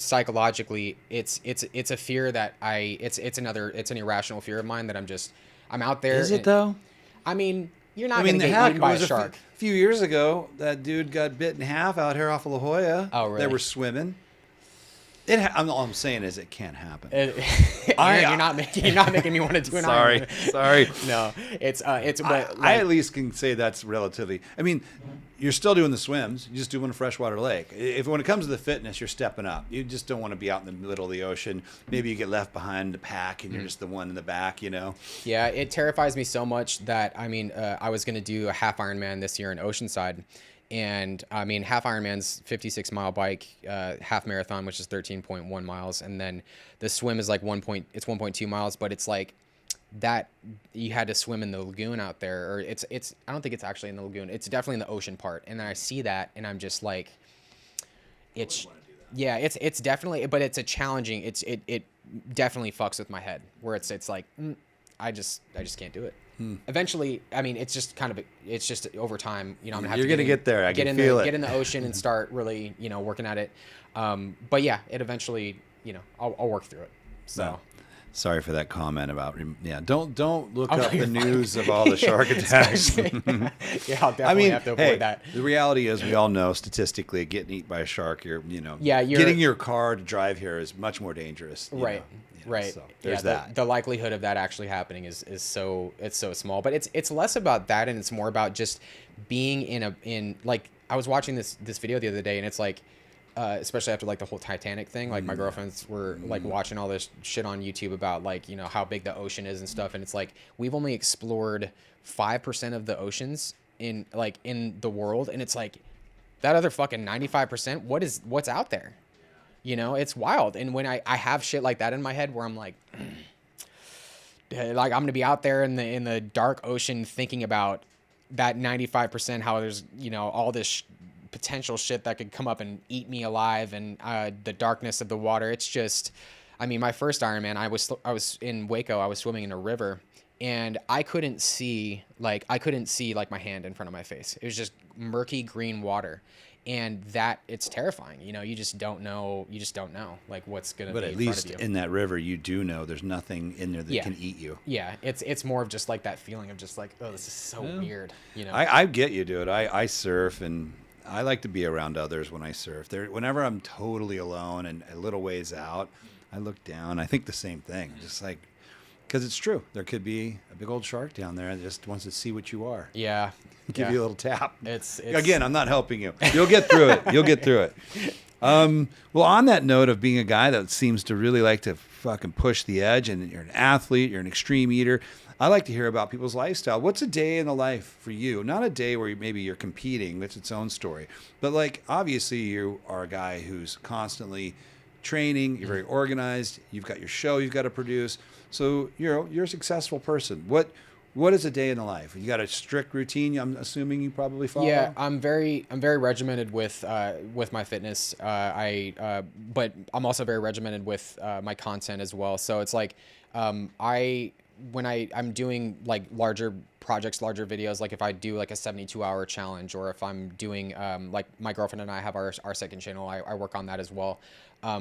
psychologically, it's a fear that it's an irrational fear of mine that I'm out there. Is it though? I mean, you're not going to get eaten by a shark. A few years ago, that dude got bit in half out here off of La Jolla. Oh, really? They were swimming. All I'm saying is it can't happen. Aaron, you're not making me want to do an Ironman. Sorry. No, it's but I at least can say that's relatively. I mean, you're still doing the swims. You just do one in a freshwater lake. When it comes to the fitness, you're stepping up. You just don't want to be out in the middle of the ocean. Maybe you get left behind the pack and you're just the one in the back. Yeah, it terrifies me so much that I was going to do a half Ironman this year in Oceanside. And I mean, half Ironman's 56-mile bike, half marathon, which is 13.1 miles. And then the swim is like 1.2 miles, but it's like that you had to swim in the lagoon out there, or I don't think it's actually in the lagoon. It's definitely in the ocean part. And then I see that and I'm just like, it's definitely, but it's a challenging, it definitely fucks with my head where it's like, I just can't do it. Eventually, I mean, it's just over time, I'm gonna have You're gonna get there. I get can feel it. Get in the ocean and start really, working at it. But yeah, it eventually, I'll work through it. So. No. Sorry for that comment about don't look up the news of all the shark attacks. Yeah, I'll definitely have to avoid that. The reality is we all know statistically getting eaten by a shark, you're getting your car to drive here is much more dangerous. Right. Right. So there's that. The likelihood of that actually happening is so small, but it's less about that and it's more about just being in like I was watching this video the other day and it's like especially after like the whole Titanic thing, like my girlfriends were like watching all this shit on YouTube about like, how big the ocean is and stuff. And it's like, we've only explored 5% of the oceans in the world. And it's like that other fucking 95%, what's out there? It's wild. And when I have shit like that in my head where I'm like I'm going to be out there in the dark ocean thinking about that 95%, how there's, all this potential shit that could come up and eat me alive and the darkness of the water. It's just, I mean, my first Ironman, I was in Waco, I was swimming in a river and I couldn't see my hand in front of my face. It was just murky green water. And that it's terrifying. You just don't know like what's going to be But at in least front of you. in that river, you do know there's nothing in there that can eat you. Yeah. It's more of just like that feeling of just like, oh, this is so weird. I get you, dude. I surf and I like to be around others when I surf. Whenever I'm totally alone and a little ways out, I look down. I think the same thing. Just like, because it's true. There could be a big old shark down there that just wants to see what you are. Yeah. Give you a little tap. It's Again, I'm not helping you. You'll get through it. You'll get through it. Well, on that note of being a guy that seems to really like to fucking push the edge, and you're an athlete, you're an extreme eater, I like to hear about people's lifestyle. What's a day in the life for you? Not a day where maybe you're competing. That's its own story. But like, obviously, you are a guy who's constantly training. You're very organized. You've got your show you've got to produce. So you're a successful person. What is a day in the life? You got a strict routine? I'm assuming you probably follow. Yeah, I'm very regimented with my fitness. But I'm also very regimented with my content as well. So it's like when I'm doing like larger projects, larger videos, like if I do like a 72-hour challenge, or if I'm doing like my girlfriend and I have our second channel, I work on that as well.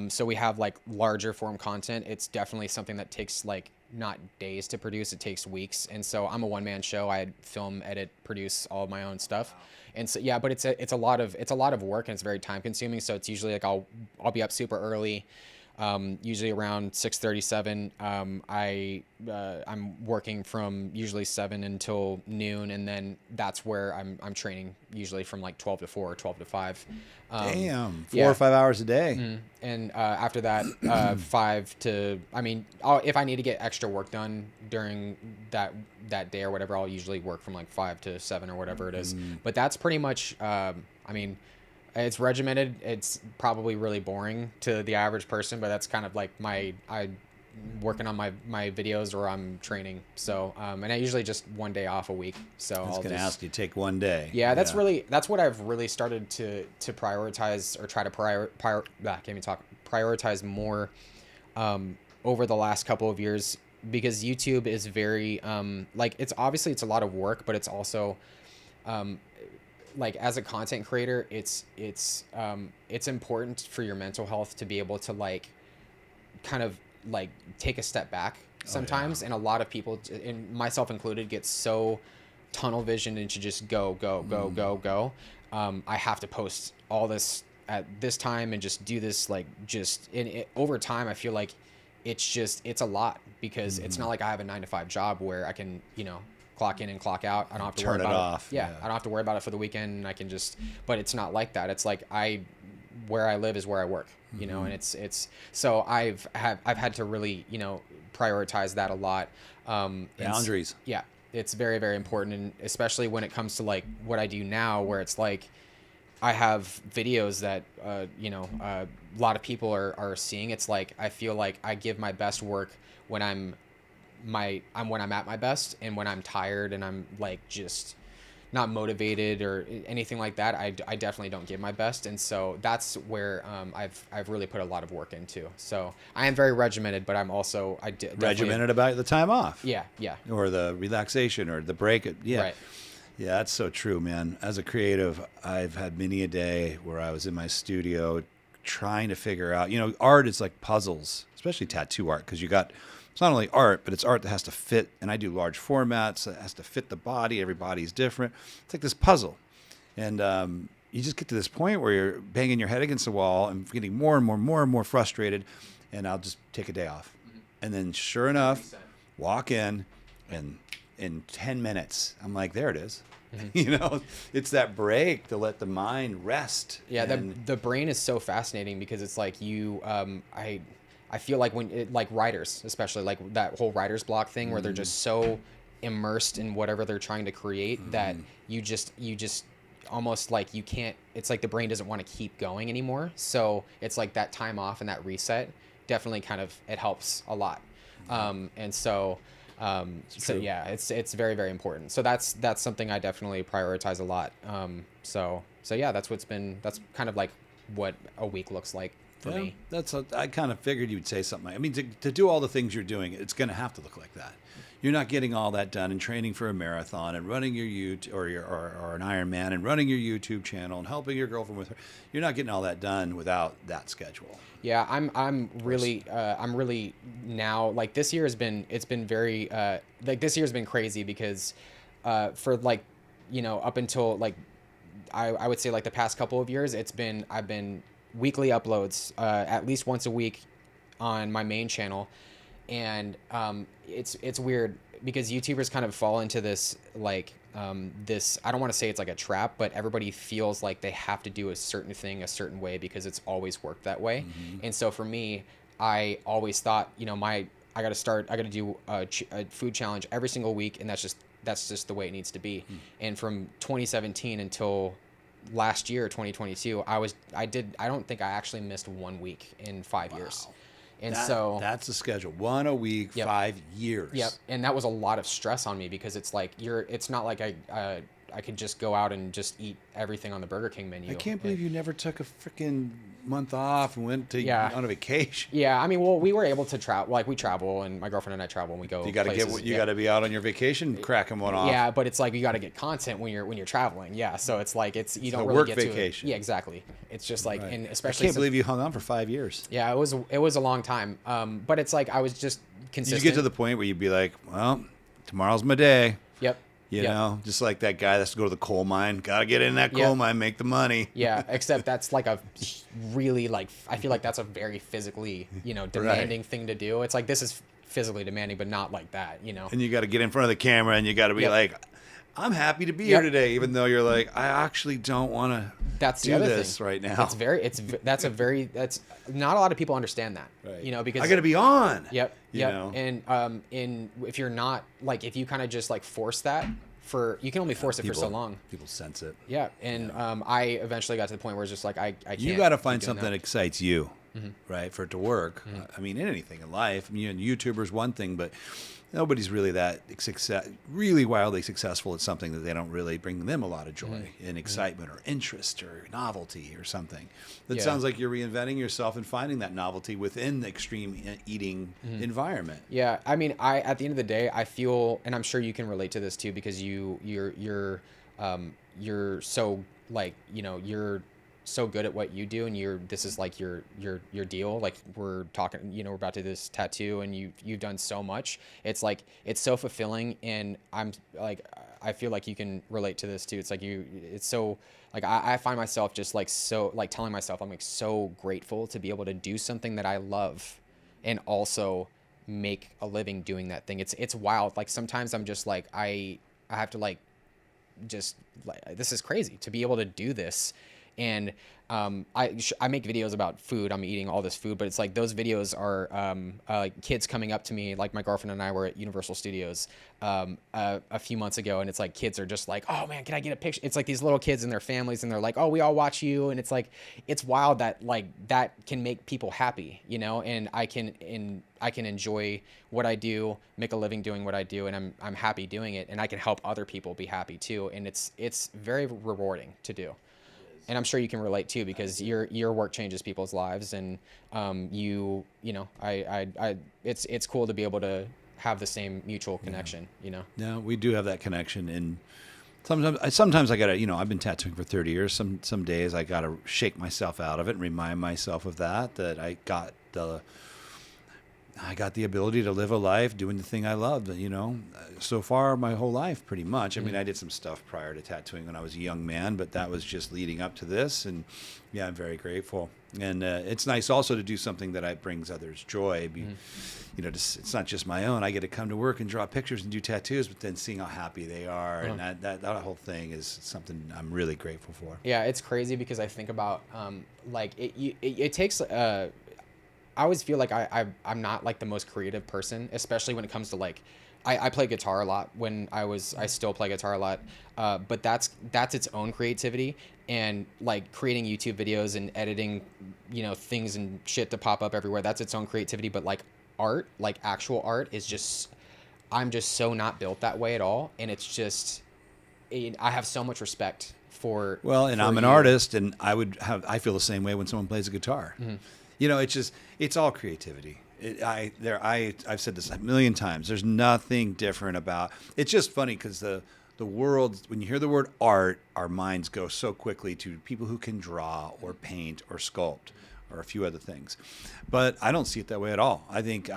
So we have like larger form content. It's definitely something that takes like not days to produce, it takes weeks. And so I'm a one-man show. I film, edit, produce all of my own stuff. And so yeah, but it's a lot of work and it's very time consuming. So it's usually like I'll be up super early. Usually around 6:37. I'm working from usually 7 until noon, and then that's where I'm training usually from like 12 to 4 or 12 to 5. Damn, 4 yeah. or 5 hours a day. And after that, 5 to, I mean, if I need to get extra work done during that day or whatever, I'll usually work from like 5 to 7 or whatever it is. But that's pretty much, I mean, it's regimented. It's probably really boring to the average person, but that's kind of like I working on my videos or I'm training. So, and I usually just one day off a week. So I was going to ask you, take one day. Yeah, that's what I've really started to prioritize or try to prioritize more over the last couple of years, because YouTube is very like, it's a lot of work, but it's also like, as a content creator, it's important for your mental health to be able to like kind of like take a step back sometimes. And a lot of people, and myself included, get so tunnel visioned into just go. I have to post all this at this time and just do this, like, just over time, I feel like it's a lot, because it's not like I have a 9-to-5 job where I can, clock in and clock out. I don't have to worry about it off. Yeah, I don't have to worry about it for the weekend. I can just, but it's not like that. It's like where I live is where I work, and it's so I've had to really, prioritize that a lot. Boundaries. Yeah, it's very, very important, and especially when it comes to like what I do now, where it's like I have videos that a lot of people are seeing. It's like I feel like I give my best work when I'm at my best, and when I'm tired and I'm like just not motivated or anything like that, I definitely don't give my best. And so that's where I've really put a lot of work into. So I am very regimented, but I'm also regimented about the time off. Yeah. Or the relaxation or the break. Yeah. Right. Yeah, that's so true, man. As a creative, I've had many a day where I was in my studio trying to figure out, art is like puzzles, especially tattoo art, because it's not only art, but it's art that has to fit. And I do large formats. It has to fit the body. Every body's different. It's like this puzzle. And you just get to this point where you're banging your head against the wall and getting more and more frustrated. And I'll just take a day off. And then sure enough, walk in, and in 10 minutes, I'm like, there it is. It's that break to let the mind rest. Yeah, the brain is so fascinating, because it's like I feel like like writers, especially like that whole writer's block thing, where they're just so immersed in whatever they're trying to create that you just almost like you can't, it's like the brain doesn't want to keep going anymore. So it's like that time off and that reset definitely kind of, it helps a lot. And so yeah, it's very, very important. So that's something I definitely prioritize a lot. So yeah, that's kind of like what a week looks like for me. I kind of figured you'd say something. I mean, to do all the things you're doing, it's going to have to look like that. You're not getting all that done and training for a marathon and running your YouTube or an Ironman and running your YouTube channel and helping your girlfriend with her. You're not getting all that done without that schedule. Yeah, I'm really now, like, this year has been very like, this year's been crazy, because for like, up until like I would say like the past couple of years, I've been weekly uploads, at least once a week on my main channel. And it's weird, because YouTubers kind of fall into this like this, I don't want to say it's like a trap, but everybody feels like they have to do a certain thing a certain way because it's always worked that way. And so for me, I always thought, I got to do a food challenge every single week, and that's just the way it needs to be. And from 2017 until last year, 2022, I don't think I actually missed 1 week in 5 years. And so that's the schedule. 1 a week, 5 years. Yep. And that was a lot of stress on me, because it's like it's not like I could just go out and just eat everything on the Burger King menu. I can't believe you never took a freaking month off and went on a vacation. Yeah, I mean, well, we were able to travel. Like, we travel, and my girlfriend and I travel, and we go. You got to be out on your vacation, cracking one off. Yeah, but it's like you got to get content when you're traveling. Yeah, so it's like you don't really work get vacation. to it. Yeah, exactly. It's just like, right. And especially I can't believe you hung on for 5 years. Yeah, it was a long time. But it's like I was just consistent. Did you get to the point where you'd be like, well, tomorrow's my day. Yep. You Yeah. know, just like that guy that's to go to the coal mine. Got to get in that coal Yeah. mine, make the money. Yeah, except that's like a really like I feel like that's a very physically, demanding thing to do. It's like this is physically demanding, but not like that, And you got to get in front of the camera and you got to be Yep. like, I'm happy to be Yep. here today, even though you're like, I actually don't want to That's the do other this thing. right now. That's not a lot of people understand that. Right. Because I got to be on. Yep. You Yep. know? And if you're not like if you kind of just like force that you can only force it for so long. People sense it. Yeah. And I eventually got to the point where it's just like I can't. You got to keep find doing something that excites you, right, for it to work. I mean, in anything in life. I mean, YouTuber's one thing, but nobody's really really wildly successful at something that they don't really bring them a lot of joy and excitement or interest or novelty or something. That Yeah. sounds like you're reinventing yourself and finding that novelty within the extreme eating environment. Yeah, I mean, at the end of the day, I feel, and I'm sure you can relate to this too, because you're so like you're so good at what you do, and this is like your deal. Like we're talking, we're about to do this tattoo, and you've done so much. It's like it's so fulfilling, and I'm like I feel like you can relate to this too. It's like it's so like I find myself just like so like telling myself I'm like so grateful to be able to do something that I love, and also make a living doing that thing. It's wild. Like sometimes I'm just like I have to like just like this is crazy to be able to do this. And I make videos about food. I'm eating all this food, but it's like those videos are like kids coming up to me. Like my girlfriend and I were at Universal Studios a few months ago, and it's like kids are just like, "Oh man, can I get a picture?" It's like these little kids and their families, and they're like, "Oh, we all watch you," and it's like it's wild that like that can make people happy, and I can enjoy what I do, make a living doing what I do, and I'm happy doing it, and I can help other people be happy too, and it's very rewarding to do. And I'm sure you can relate too, because your work changes people's lives, and it's cool to be able to have the same mutual connection. Yeah, we do have that connection, and sometimes I gotta, I've been tattooing for 30 years. Some days I gotta shake myself out of it and remind myself of that I got the ability to live a life doing the thing I love, so far my whole life pretty much. I mean, I did some stuff prior to tattooing when I was a young man, but that was just leading up to this. And yeah, I'm very grateful. And it's nice also to do something that brings others joy. It's not just my own. I get to come to work and draw pictures and do tattoos, but then seeing how happy they are. And that whole thing is something I'm really grateful for. Yeah, it's crazy because I think about like it takes I always feel like I'm not like the most creative person, especially when it comes to like I play guitar a lot I still play guitar a lot, but that's its own creativity, and like creating YouTube videos and editing things and shit to pop up everywhere, that's its own creativity. But like art, like actual art, is just I'm just so not built that way at all, and it's just I have so much respect for I'm an artist, and I feel the same way when someone plays a guitar. It's all creativity. I've said this a million times. There's nothing different about. It's just funny because the world, when you hear the word art, our minds go so quickly to people who can draw or paint or sculpt or a few other things. But I don't see it that way at all. I think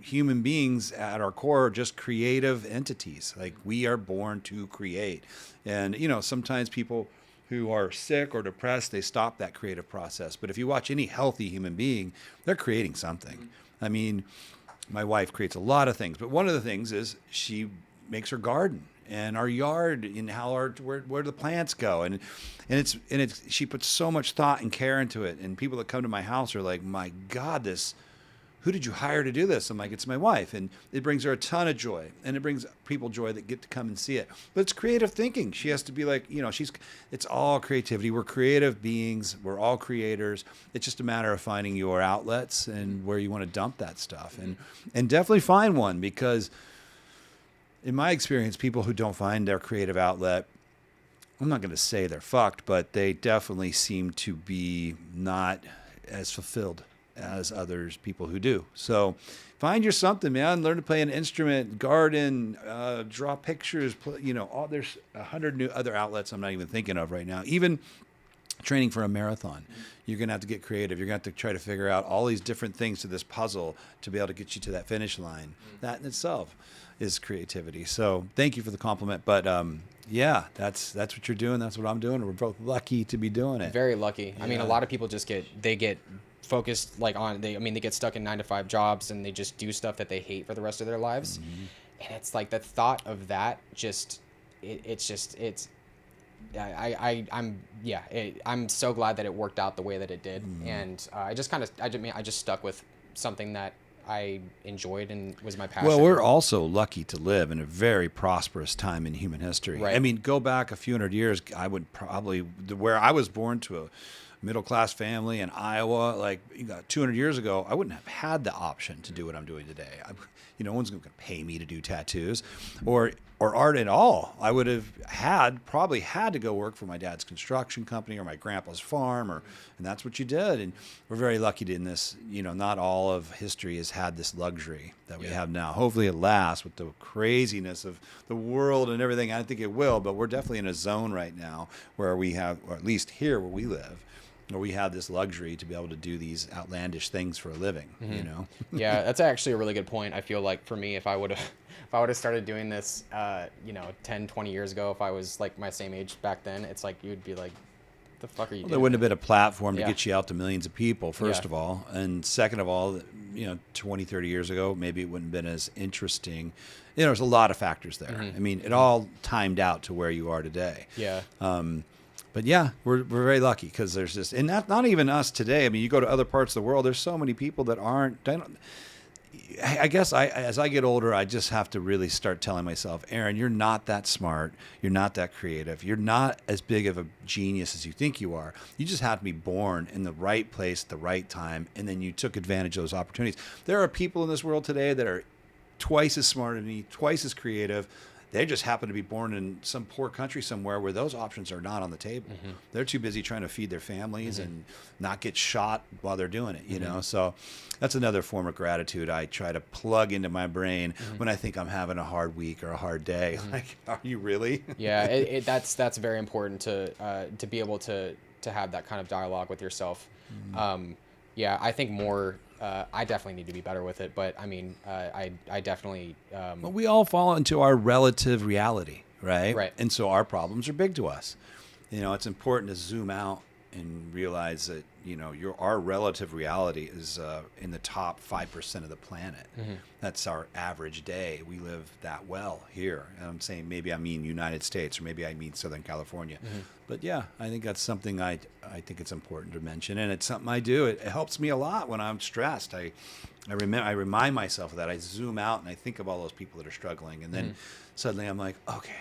human beings at our core are just creative entities. Like we are born to create, and sometimes people who are sick or depressed, they stop that creative process. But if you watch any healthy human being, they're creating something. I mean, my wife creates a lot of things, but one of the things is she makes her garden and our yard, and where the plants go, and she puts so much thought and care into it. And people that come to my house are like, "My God, who did you hire to do this?" I'm like, "It's my wife," and it brings her a ton of joy, and it brings people joy that get to come and see it. But it's creative thinking. She has to be like, it's all creativity. We're creative beings. We're all creators. It's just a matter of finding your outlets and where you want to dump that stuff, and definitely find one, because in my experience, people who don't find their creative outlet, I'm not going to say they're fucked, but they definitely seem to be not as fulfilled as people who do. So find your something, man. Learn to play an instrument, garden, draw pictures, there's 100 new other outlets I'm not even thinking of right now. Even training for a marathon. you're going to have to get creative. You're going to have to try to figure out all these different things to this puzzle to be able to get you to that finish line. That in itself is creativity. So thank you for the compliment. But yeah, that's what you're doing. That's what I'm doing. We're both lucky to be doing it. Very lucky. I mean, a Yeah. lot of people just get focused like on they get stuck in 9-to-5 jobs and they just do stuff that they hate for the rest of their lives. And it's like the thought of that just I'm so glad that it worked out the way that it did. And I just stuck with something that I enjoyed and was my passion. Well, we're also lucky to live in a very prosperous time in human history. Right. I mean, go back a few hundred years, I would probably, where I was born to a middle-class family in Iowa, like 200 years ago, I wouldn't have had the option to do what I'm doing today. No one's going to pay me to do tattoos or art at all. I would have probably had to go work for my dad's construction company or my grandpa's farm, and that's what you did. And we're very lucky in this, not all of history has had this luxury that we have now. Hopefully it lasts with the craziness of the world and everything. I think it will, but we're definitely in a zone right now where we have, or at least here where we live, where we have this luxury to be able to do these outlandish things for a living, Yeah, that's actually a really good point. I feel like for me, if I would have started doing this, 10, 20 years ago, if I was like my same age back then, it's like you'd be like, the fuck are you doing? There wouldn't have been a platform to Yeah. get you out to millions of people, first Yeah. of all. And second of all, 20, 30 years ago, maybe it wouldn't have been as interesting. There's a lot of factors there. I mean, it all timed out to where you are today. Yeah. But yeah, we're very lucky because there's this, and not even us today. I mean, you go to other parts of the world, there's so many people that I guess as I get older, I just have to really start telling myself, Aaron, you're not that smart. You're not that creative. You're not as big of a genius as you think you are. You just have to be born in the right place at the right time, and then you took advantage of those opportunities. There are people in this world today that are twice as smart as me, twice as creative. They just happen to be born in some poor country somewhere where those options are not on the table. They're too busy trying to feed their families and not get shot while they're doing it, So that's another form of gratitude I try to plug into my brain when I think I'm having a hard week or a hard day. Like, are you really? Yeah, that's very important to be able to have that kind of dialogue with yourself. Yeah, I think more. I definitely need to be better with it, but I mean, I definitely. Well, we all fall into our relative reality, right? Right. And so our problems are big to us. It's important to zoom out and realize that our relative reality is in the top 5% of the planet. That's our average day. We live that well here. And I'm saying maybe I mean United States or maybe I mean Southern California. But yeah, I think that's something I think it's important to mention, and it's something I do. It helps me a lot when I'm stressed. I remind myself of that. I zoom out and I think of all those people that are struggling, and then suddenly I'm like, okay.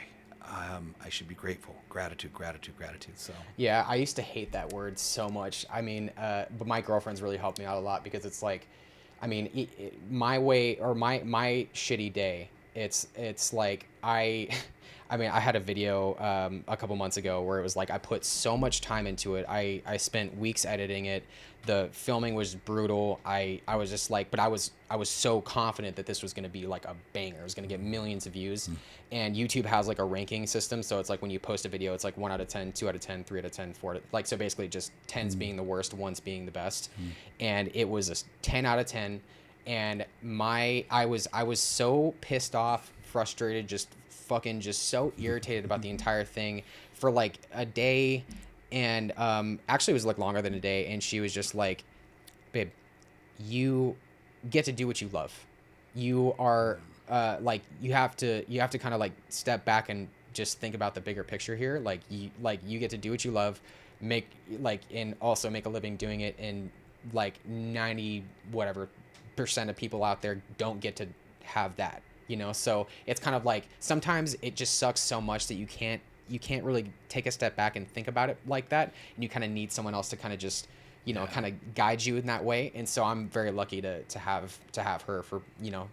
I should be grateful. Gratitude. So Yeah, I used to hate that word so much. I mean, but my girlfriend's really helped me out a lot because it's like, I mean, my way or my shitty day. It's like I had a video a couple months ago where it was like I put so much time into it. I spent weeks editing it. The filming was brutal. I was just like, but I was so confident that this was going to be like a banger. It was going to get millions of views. And YouTube has like a ranking system, so it's like when you post a video, it's like 1 out of 10, 2 out of 10, 3 out of 10, 4 out of, like, so basically just 10s being the worst, 1s being the best. And it was a 10 out of 10. And I was so pissed off, frustrated, just so irritated about the entire thing for like a day. And actually it was like longer than a day. And she was just like, babe, you get to do what you love. You are like you have to kind of like step back and just think about the bigger picture here. Like you get to do what you love, and also make a living doing it. And like 90 whatever % of people out there don't get to have that, so it's kind of like sometimes it just sucks so much that you can't really take a step back and think about it like that, and you kind of need someone else to kind of just kind of guide you in that way. And so I'm very lucky to have her for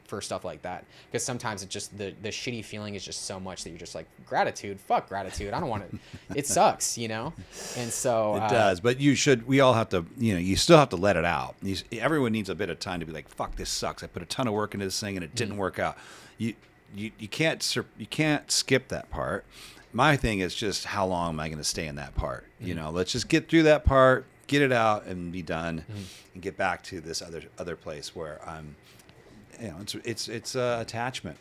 for stuff like that, because sometimes it just the shitty feeling is just so much that you're just like, fuck gratitude, I don't want it. It sucks, and so it does. But we all have to, you still have to let it out. Everyone needs a bit of time to be like, fuck, this sucks. I put a ton of work into this thing and it didn't work out. You can't skip that part. My thing is just, how long am I going to stay in that part? Let's just get through that part, get it out and be done, and get back to this other place where I'm. It's attachment.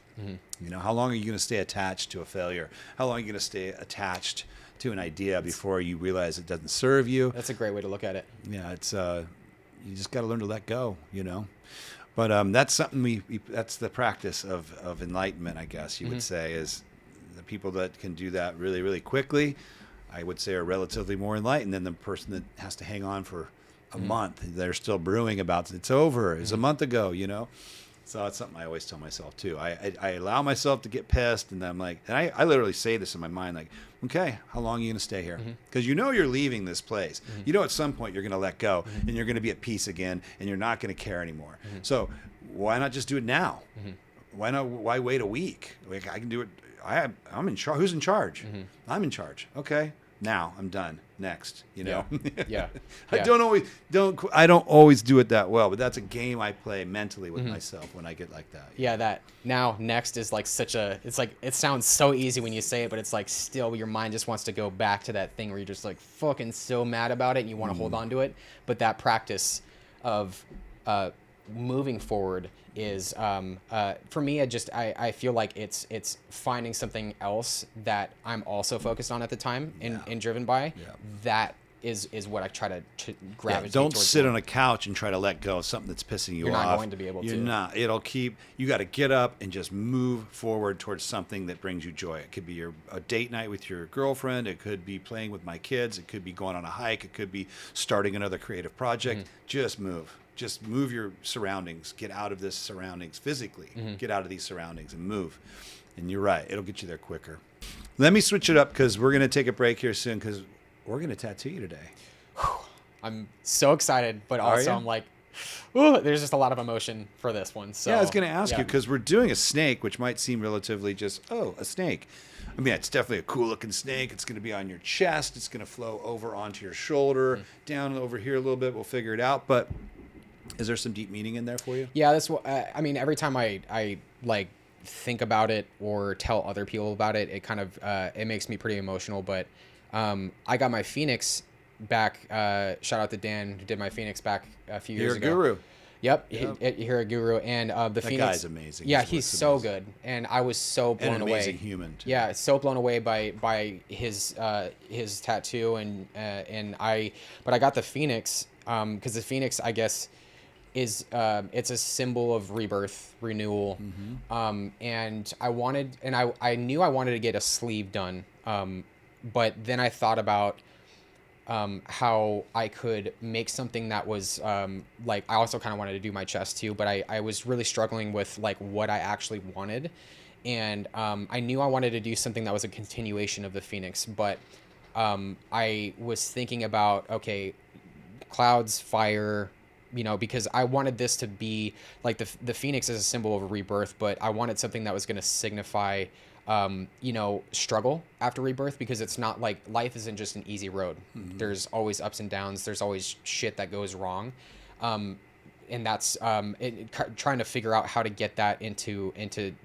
How long are you going to stay attached to a failure? How long are you going to stay attached to an idea before you realize it doesn't serve you? That's a great way to look at it. Yeah, it's you just got to learn to let go. But that's something that's the practice of enlightenment, I guess you would say, is the people that can do that really, really quickly, I would say, are relatively more enlightened than the person that has to hang on for a month. They're still brewing about it's over. It's a month ago, So it's something I always tell myself too. I allow myself to get pissed, and then I'm like, and I literally say this in my mind, like, okay, how long are you going to stay here? Because you're leaving this place. At some point you're going to let go, and you're going to be at peace again, and you're not going to care anymore. So why not just do it now? Why wait a week? Like, I can do it. I'm in charge. Who's in charge? I'm in charge. Okay. Now I'm done. Next, Yeah. I don't always do it that well, but that's a game I play mentally with myself when I get like that. Yeah, that now next is like it sounds so easy when you say it, but it's like still your mind just wants to go back to that thing where you're just like fucking so mad about it and you want to hold on to it. But that practice of moving forward is for me, I feel like it's finding something else that I'm also focused on at the time and driven by. That is what I try to gravitate don't towards. sit on a couch and try to let go of something that's pissing you off. You're not going to be able to. You're not. You got to get up and just move forward towards something that brings you joy. It could be a date night with your girlfriend. It could be playing with my kids. It could be going on a hike. It could be starting another creative project. Just move. Just move your surroundings. Get out of this surroundings physically. Get out of these surroundings and move. And you're right. It'll get you there quicker. Let me switch it up because we're going to take a break here soon because we're going to tattoo you today. I'm so excited, but also I'm like, ooh, there's just a lot of emotion for this one. So yeah, I was going to ask you because we're doing a snake, which might seem relatively just, a snake. I mean, it's definitely a cool looking snake. It's going to be on your chest. It's going to flow over onto your shoulder, down over here a little bit. We'll figure it out. But is there some deep meaning in there for you? Yeah, that's what I mean. Every time I like think about it or tell other people about it, it kind of it makes me pretty emotional. But I got my Phoenix back. Shout out to Dan who did my Phoenix back a few years ago. Guru. Yep, you're a guru, and the that Phoenix guy's amazing. Yeah, he's so good, and I was so blown away. An amazing human. Too. Yeah, so blown away by his tattoo, but I got the Phoenix because the Phoenix, I guess, is it's a symbol of rebirth, renewal, and I knew I wanted to get a sleeve done, but then I thought about how I could make something that was like, I also kind of wanted to do my chest too, but I was really struggling with like what I actually wanted, and I knew I wanted to do something that was a continuation of the Phoenix, but I was thinking about, okay, clouds, fire, because I wanted this to be like the Phoenix is a symbol of rebirth, but I wanted something that was going to signify struggle after rebirth, because it's not like life isn't just an easy road. There's always ups and downs. There's always shit that goes wrong. And that's trying to figure out how to get that into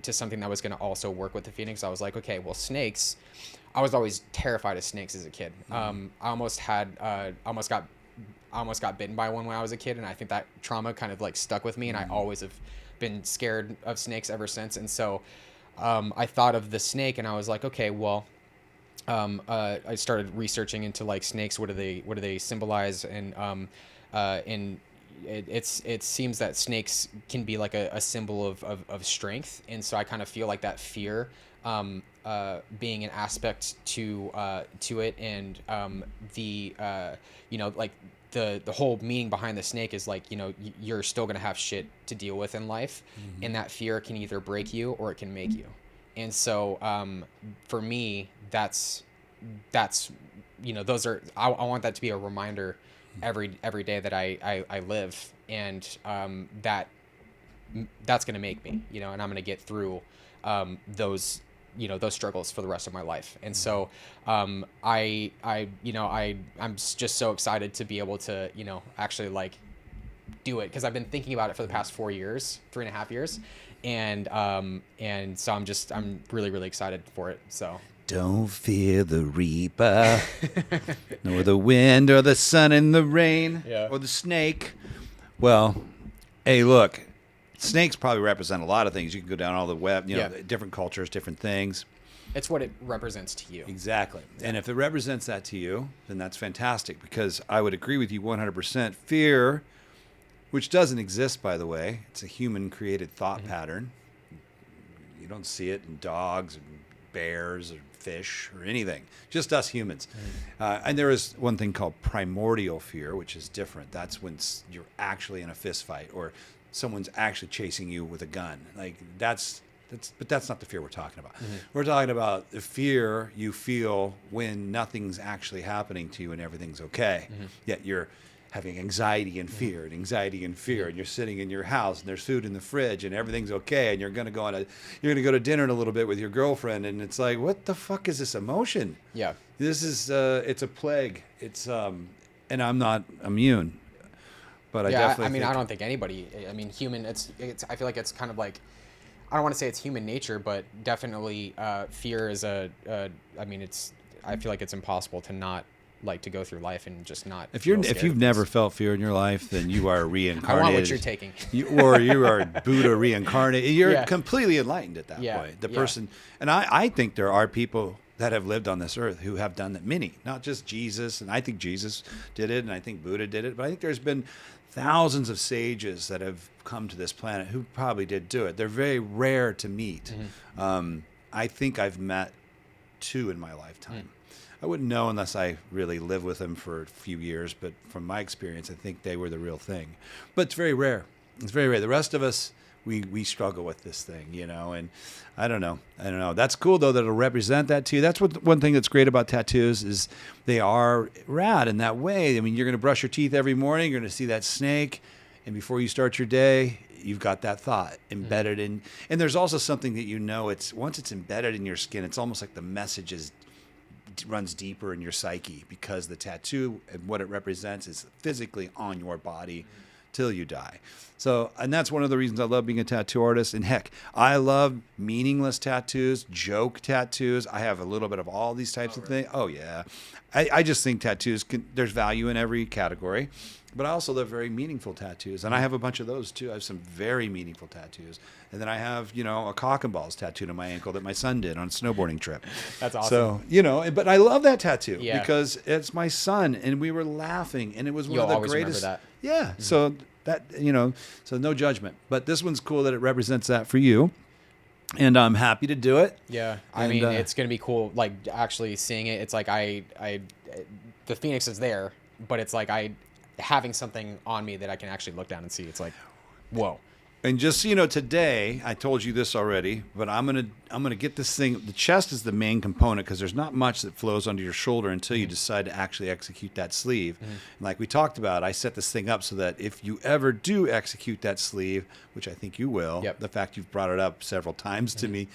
something that was going to also work with the Phoenix. I was like, okay, well, snakes, I was always terrified of snakes as a kid. I almost got bitten by one when I was a kid, and I think that trauma kind of like stuck with me, and I always have been scared of snakes ever since. And so I thought of the snake, and I was like, okay, well, I started researching into like snakes. What do they symbolize? And it seems that snakes can be like a symbol of strength. And so I kind of feel like that fear being an aspect to it, and like the whole meaning behind the snake is like, you're still going to have shit to deal with in life, and that fear can either break you or it can make you. And so for me, that's those are, I want that to be a reminder every day that I live, and that's going to make me, and I'm going to get through those struggles for the rest of my life. And so I'm just so excited to be able to actually like do it, because I've been thinking about it for the past 3.5 years, and so I'm really, really excited for it. So Don't fear the reaper, nor the wind, or the sun and the rain, or the snake. Well, hey, look, snakes probably represent a lot of things. You can go down all the web, different cultures, different things. It's what it represents to you. Exactly. And if it represents that to you, then that's fantastic, because I would agree with you 100%. Fear, which doesn't exist, by the way, it's a human-created thought pattern. You don't see it in dogs and bears or fish or anything, just us humans. And there is one thing called primordial fear, which is different. That's when you're actually in a fist fight or someone's actually chasing you with a gun. Like but that's not the fear we're talking about. We're talking about the fear you feel when nothing's actually happening to you and everything's okay. Yet you're having anxiety and fear and anxiety and fear, and you're sitting in your house and there's food in the fridge and everything's okay, and you're going to go to dinner in a little bit with your girlfriend, and it's like, what the fuck is this emotion? Yeah. This is it's a plague. It's and I'm not immune. But I definitely I don't think anybody, human, it's I feel like it's kind of like, I don't want to say it's human nature, but definitely fear is I feel like it's impossible to not like to go through life and just not. If you've never felt fear in your life, then you are reincarnated. I want what you're taking. You are Buddha reincarnated. You're completely enlightened at that point. The person, and I think there are people that have lived on this earth who have done that. Many, not just Jesus, and I think Jesus did it, and I think Buddha did it, but I think there's been thousands of sages that have come to this planet who probably did do it. They're very rare to meet. I think I've met 2 in my lifetime. I wouldn't know unless I really lived with them for a few years, but from my experience, I think they were the real thing. But it's very rare. It's very rare. The rest of us, we struggle with this thing, and I don't know. That's cool, though, that it'll represent that to you. That's one thing that's great about tattoos is they are rad in that way. I mean, you're going to brush your teeth every morning. You're going to see that snake, and before you start your day, you've got that thought embedded in. And there's also something that it's once it's embedded in your skin, it's almost like the message runs deeper in your psyche, because the tattoo and what it represents is physically on your body till you die. So, and that's one of the reasons I love being a tattoo artist. And heck, I love meaningless tattoos, joke tattoos. I have a little bit of all these types of things. Oh yeah. I just think tattoos there's value in every category, but I also love very meaningful tattoos. And I have a bunch of those too. I have some very meaningful tattoos. And then I have, a cock and balls tattooed on my ankle that my son did on a snowboarding trip. That's awesome. So, but I love that tattoo because it's my son, and we were laughing, and it was one of the always greatest. Remember that. Yeah. So that, so no judgment, but this one's cool that it represents that for you. And I'm happy to do it. Yeah. I mean, it's going to be cool, like, actually seeing it. It's like the Phoenix is there, but it's like having something on me that I can actually look down and see. It's like, whoa. And just so you know, today, I told you this already, but I'm gonna get this thing. The chest is the main component because there's not much that flows under your shoulder until you decide to actually execute that sleeve. And like we talked about, I set this thing up so that if you ever do execute that sleeve, which I think you will, the fact you've brought it up several times to me,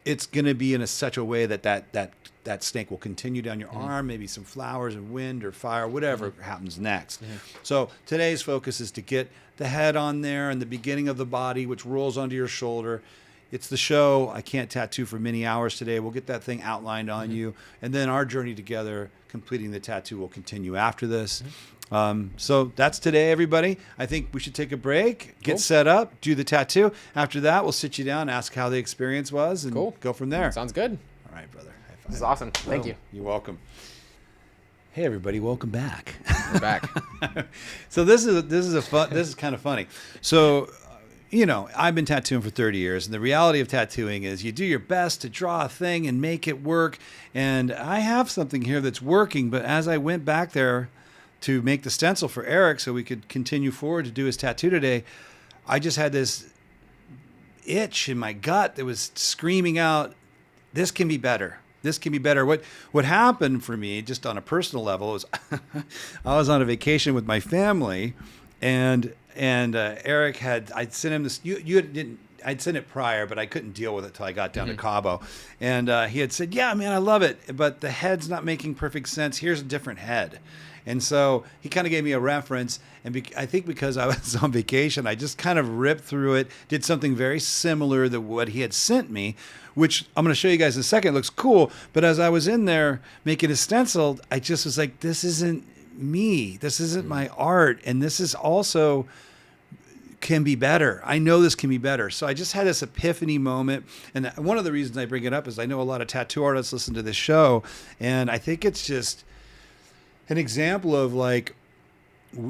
it's gonna be in such a way that snake will continue down your arm, maybe some flowers and wind or fire, whatever happens next. So today's focus is to get the head on there and the beginning of the body, which rolls onto your shoulder. It's the show. I can't tattoo for many hours today. We'll get that thing outlined on you. And then our journey together, completing the tattoo, will continue after this. So that's today, everybody. I think we should take a break, get set up, do the tattoo. After that, we'll sit you down, ask how the experience was, and go from there. Sounds good. All right, brother. High five. This is awesome. Thank you. You're welcome. Hey everybody, welcome back. We're back. So this is kind of funny. So, I've been tattooing for 30 years, and the reality of tattooing is you do your best to draw a thing and make it work. And I have something here that's working, but as I went back there to make the stencil for Eric so we could continue forward to do his tattoo today, I just had this itch in my gut that was screaming out, this can be better. This can be better. What happened for me, just on a personal level, was I was on a vacation with my family, and Eric I'd sent him this. I'd sent it prior, but I couldn't deal with it till I got down to Cabo, and he had said, "Yeah, man, I love it, but the head's not making perfect sense. Here's a different head," And so he kind of gave me a reference. And I think because I was on vacation, I just kind of ripped through it, did something very similar to what he had sent me, which I'm going to show you guys in a second. It looks cool. But as I was in there making a stencil, I just was like, this isn't me. This isn't my art. And this is also can be better. I know this can be better. So I just had this epiphany moment. And one of the reasons I bring it up is I know a lot of tattoo artists listen to this show. And I think it's just an example of like,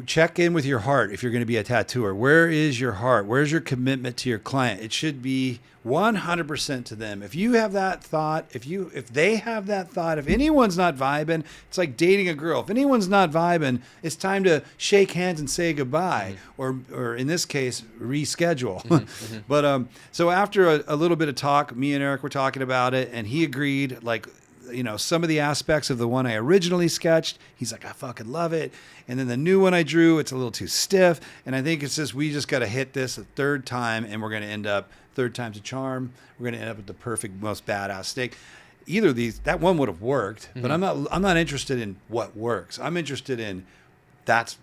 check in with your heart if you're going to be a tattooer. Where is your heart? Where's your commitment to your client? It should be 100% to them. If you have that thought, if they have that thought, if anyone's not vibing, it's like dating a girl. If anyone's not vibing, it's time to shake hands and say goodbye, or in this case, reschedule. But so after a little bit of talk, me and Eric were talking about it, and he agreed, like, you know, some of the aspects of the one I originally sketched, he's like, I fucking love it. And then the new one I drew, it's a little too stiff. And I think it's just, we just got to hit this a third time, and we're going to end up, third time's a charm. We're going to end up with the perfect, most badass steak. Either of these, that one would have worked, but I'm not interested in what works. I'm interested in that's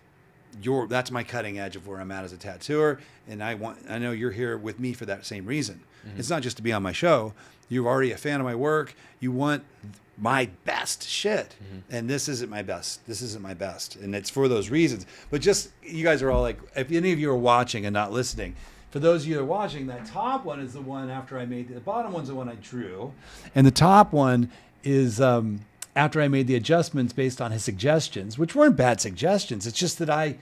my cutting edge of where I'm at as a tattooer. And I know you're here with me for that same reason. It's not just to be on my show. You're already a fan of my work. You want my best shit. And this isn't my best. This isn't my best. And it's for those reasons. But just, you guys are all like, if any of you are watching and not listening, for those of you that are watching, that top one is the one after I made, the bottom one's the one I drew. And the top one is after I made the adjustments based on his suggestions, which weren't bad suggestions. It's just that I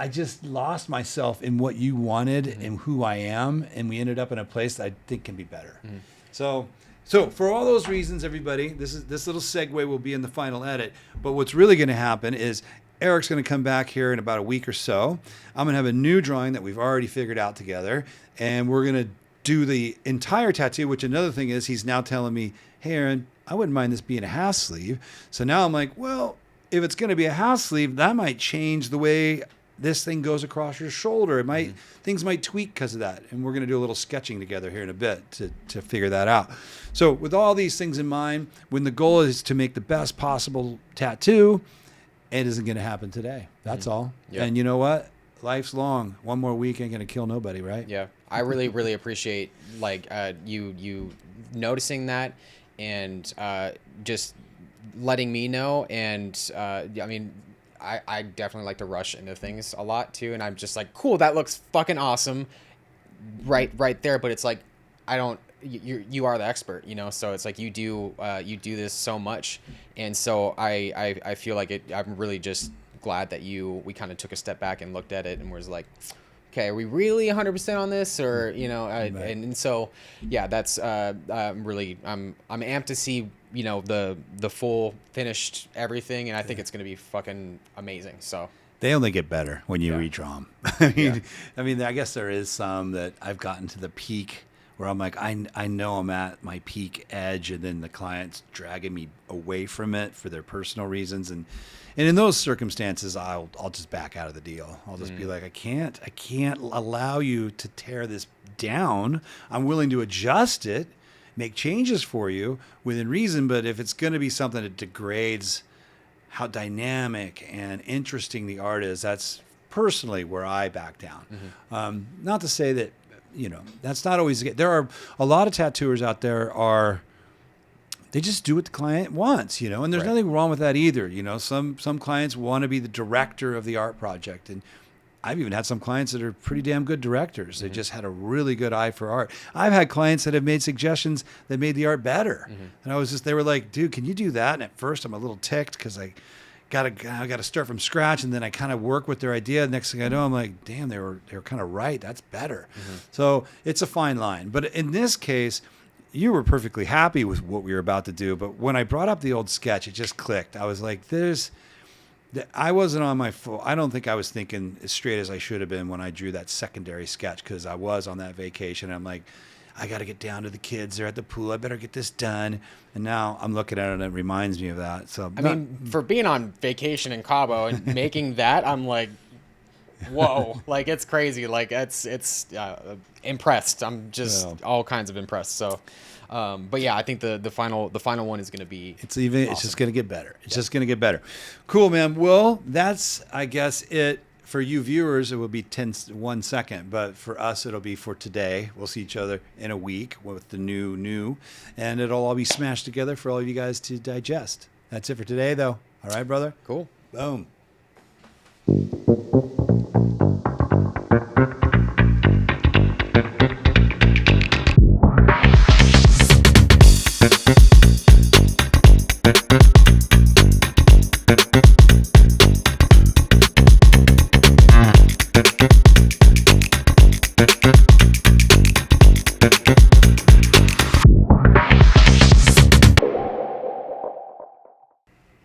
just lost myself in what you wanted and who I am. And we ended up in a place that I think can be better. So for all those reasons, everybody, this little segue will be in the final edit. But what's really going to happen is Eric's going to come back here in about a week or so. I'm going to have a new drawing that we've already figured out together. And we're going to do the entire tattoo, which another thing is he's now telling me, hey, Aaron, I wouldn't mind this being a half sleeve. So now I'm like, well, if it's going to be a half sleeve, that might change the way this thing goes across your shoulder. Things might tweak because of that. And we're going to do a little sketching together here in a bit to figure that out. So with all these things in mind, when the goal is to make the best possible tattoo, it isn't going to happen today. That's all. Yep. And you know what? Life's long. One more week ain't going to kill nobody, right? Yeah. I really, really appreciate like you noticing that and just letting me know. And I mean, I definitely like to rush into things a lot too, and I'm just like, cool, that looks fucking awesome, right there. But it's like, you are the expert, you know. So it's like you do this so much, and so I feel like I'm really just glad that we kind of took a step back and looked at it and was like, okay, are we really 100% on this, or you know, and so yeah, that's I'm amped to see, you know, the full finished everything, and I think it's going to be fucking amazing. So they only get better when you redraw them. I mean, I guess there is some that I've gotten to the peak where I'm like, I know I'm at my peak edge, and then the client's dragging me away from it for their personal reasons, and in those circumstances, I'll just back out of the deal. I'll just be like, I can't allow you to tear this down. I'm willing to adjust it, make changes for you within reason, but if it's going to be something that degrades how dynamic and interesting the art is, that's personally where I back down. Not to say that, you know, that's not always the case. There are a lot of tattooers out there they just do what the client wants, you know, and there's nothing wrong with that either. You know, some clients want to be the director of the art project, and I've even had some clients that are pretty damn good directors. They just had a really good eye for art. I've had clients that have made suggestions that made the art better. And they were like, dude, can you do that? And at first I'm a little ticked because I got to start from scratch, and then I kind of work with their idea. Next thing I know, I'm like, damn, they were kind of right. That's better. So it's a fine line. But in this case, you were perfectly happy with what we were about to do. But when I brought up the old sketch, it just clicked. I was like, I wasn't on my full. I don't think I was thinking as straight as I should have been when I drew that secondary sketch, because I was on that vacation. I'm like, I got to get down to the kids. They're at the pool. I better get this done. And now I'm looking at it, and it reminds me of that. So I mean, for being on vacation in Cabo and making that, I'm like, whoa, like it's crazy. Like it's impressed. I'm just Yeah. all kinds of impressed. So, but yeah, I think the final one is going to be. It's just going to get better. It's just going to get better. Cool, man. Well, that's, I guess, it. For you viewers, it will be 1 second, but for us, it'll be for today. We'll see each other in a week with the new, and it'll all be smashed together for all of you guys to digest. That's it for today, though. All right, brother? Cool. Boom.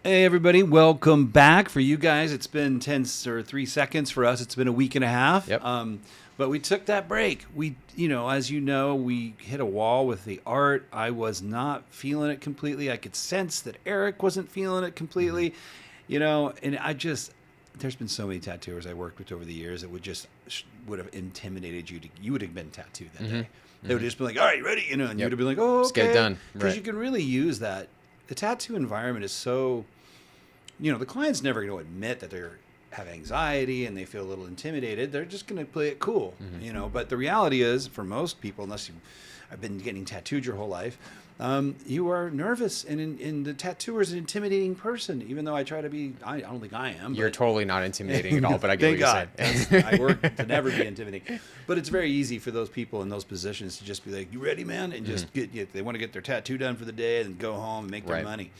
Hey everybody, welcome back. For you guys, it's been 3 seconds. For us, it's been a week and a half. Yep. But we took that break. We, as you know, we hit a wall with the art. I was not feeling it completely. I could sense that Eric wasn't feeling it completely. And there's been so many tattooers I worked with over the years that would have intimidated you. You would have been tattooed that day. They would just be like, all right, ready? And you'd have been like, oh, okay. Just get it done. Because Right. you can really use that. The tattoo environment is so, the client's never going to admit that they have anxiety and they feel a little intimidated. They're just going to play it cool, But the reality is, for most people, unless I've been getting tattooed your whole life, you are nervous, and the tattooer is an intimidating person. Even though I try to be, I don't think I am. You're but, totally not intimidating at all, but I get thank what you're God. saying. I work to never be intimidating. But it's very easy for those people in those positions to just be like, you ready, man? And just they want to get their tattoo done for the day and go home and make their Right. money.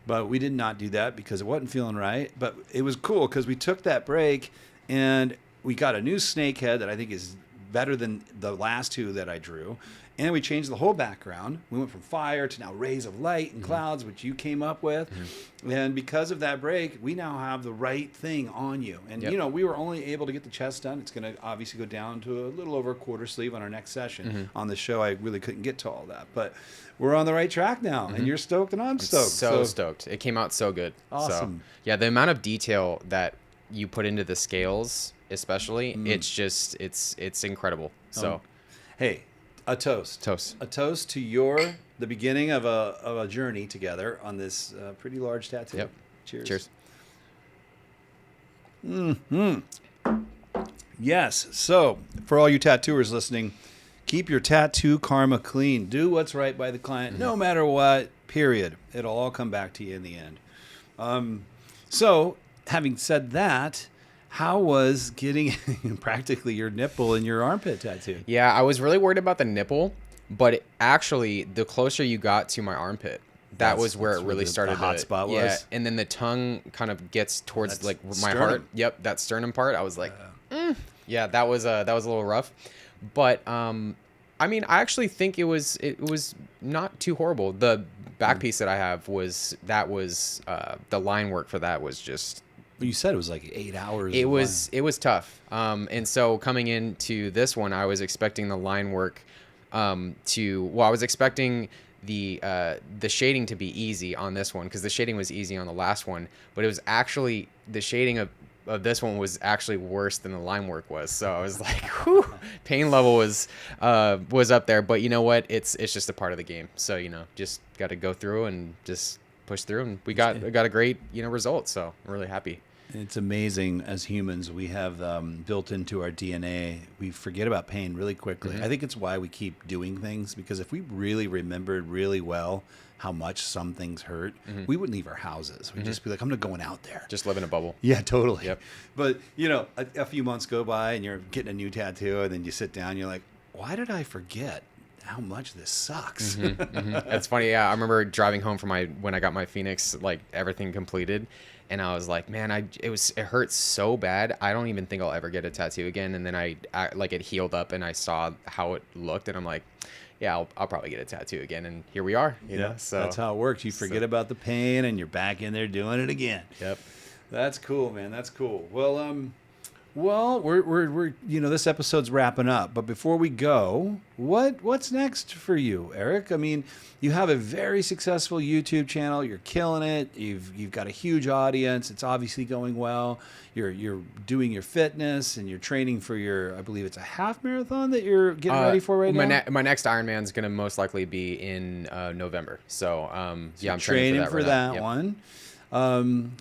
But we did not do that because it wasn't feeling right. But it was cool because we took that break and we got a new snake head that I think is better than the last two that I drew. And we changed the whole background. We went from fire to now rays of light and clouds, which you came up with. And because of that break, we now have the right thing on you. And, Yep. we were only able to get the chest done. It's going to obviously go down to a little over a quarter sleeve on our next session. On the show, I really couldn't get to all that. But we're on the right track now. And you're stoked and I'm stoked. So stoked. It came out so good. Awesome. So, yeah, the amount of detail that you put into the scales, especially, it's just it's incredible. So, Hey, a toast. Toast. A toast to the beginning of a journey together on this pretty large tattoo. Yep. Cheers. Cheers. Yes. So, for all you tattooers listening, keep your tattoo karma clean. Do what's right by the client, no matter what, period. It'll all come back to you in the end. So, having said that, how was getting practically your nipple and your armpit tattooed? Yeah, I was really worried about the nipple, but actually, the closer you got to my armpit, that was where it really started. The hot spot was. Yeah, and then the tongue kind of gets towards That's like my sternum. heart. Yep, that sternum part. I was like, yeah, that was a little rough, but I mean, I actually think it was not too horrible. The back piece that I have was the line work for that was just. You said it was like 8 hours. It was tough. And so coming into this one, I was expecting the line work I was expecting the shading to be easy on this one because the shading was easy on the last one, but it was actually the shading of this one was actually worse than the line work was. So I was like, whew, pain level was up there, but you know what? It's just a part of the game. So, just got to go through and just push through, and we got a great, result. So I'm really happy. It's amazing as humans, we have built into our DNA, we forget about pain really quickly. I think it's why we keep doing things, because if we really remembered really well how much some things hurt, we wouldn't leave our houses. We'd just be like, I'm not going out there. Just live in a bubble. Yeah, totally. Yep. But, a few months go by and you're getting a new tattoo and then you sit down and you're like, why did I forget how much this sucks? It's funny. Yeah. I remember driving home from when I got my Phoenix, like everything completed. And I was like, man, it hurts so bad. I don't even think I'll ever get a tattoo again. And then I it healed up and I saw how it looked and I'm like, yeah, I'll probably get a tattoo again. And here we are, you know? So that's how it works. You forget about the pain and you're back in there doing it again. Yep. That's cool, man. That's cool. Well, Well, we're this episode's wrapping up, but before we go, what's next for you, Eric? I mean, you have a very successful YouTube channel. You're killing it. You've got a huge audience. It's obviously going well. You're doing your fitness and you're training for I believe it's a half marathon that you're getting ready for right now. My next Ironman is going to most likely be in November. So I'm training for that Yep. one.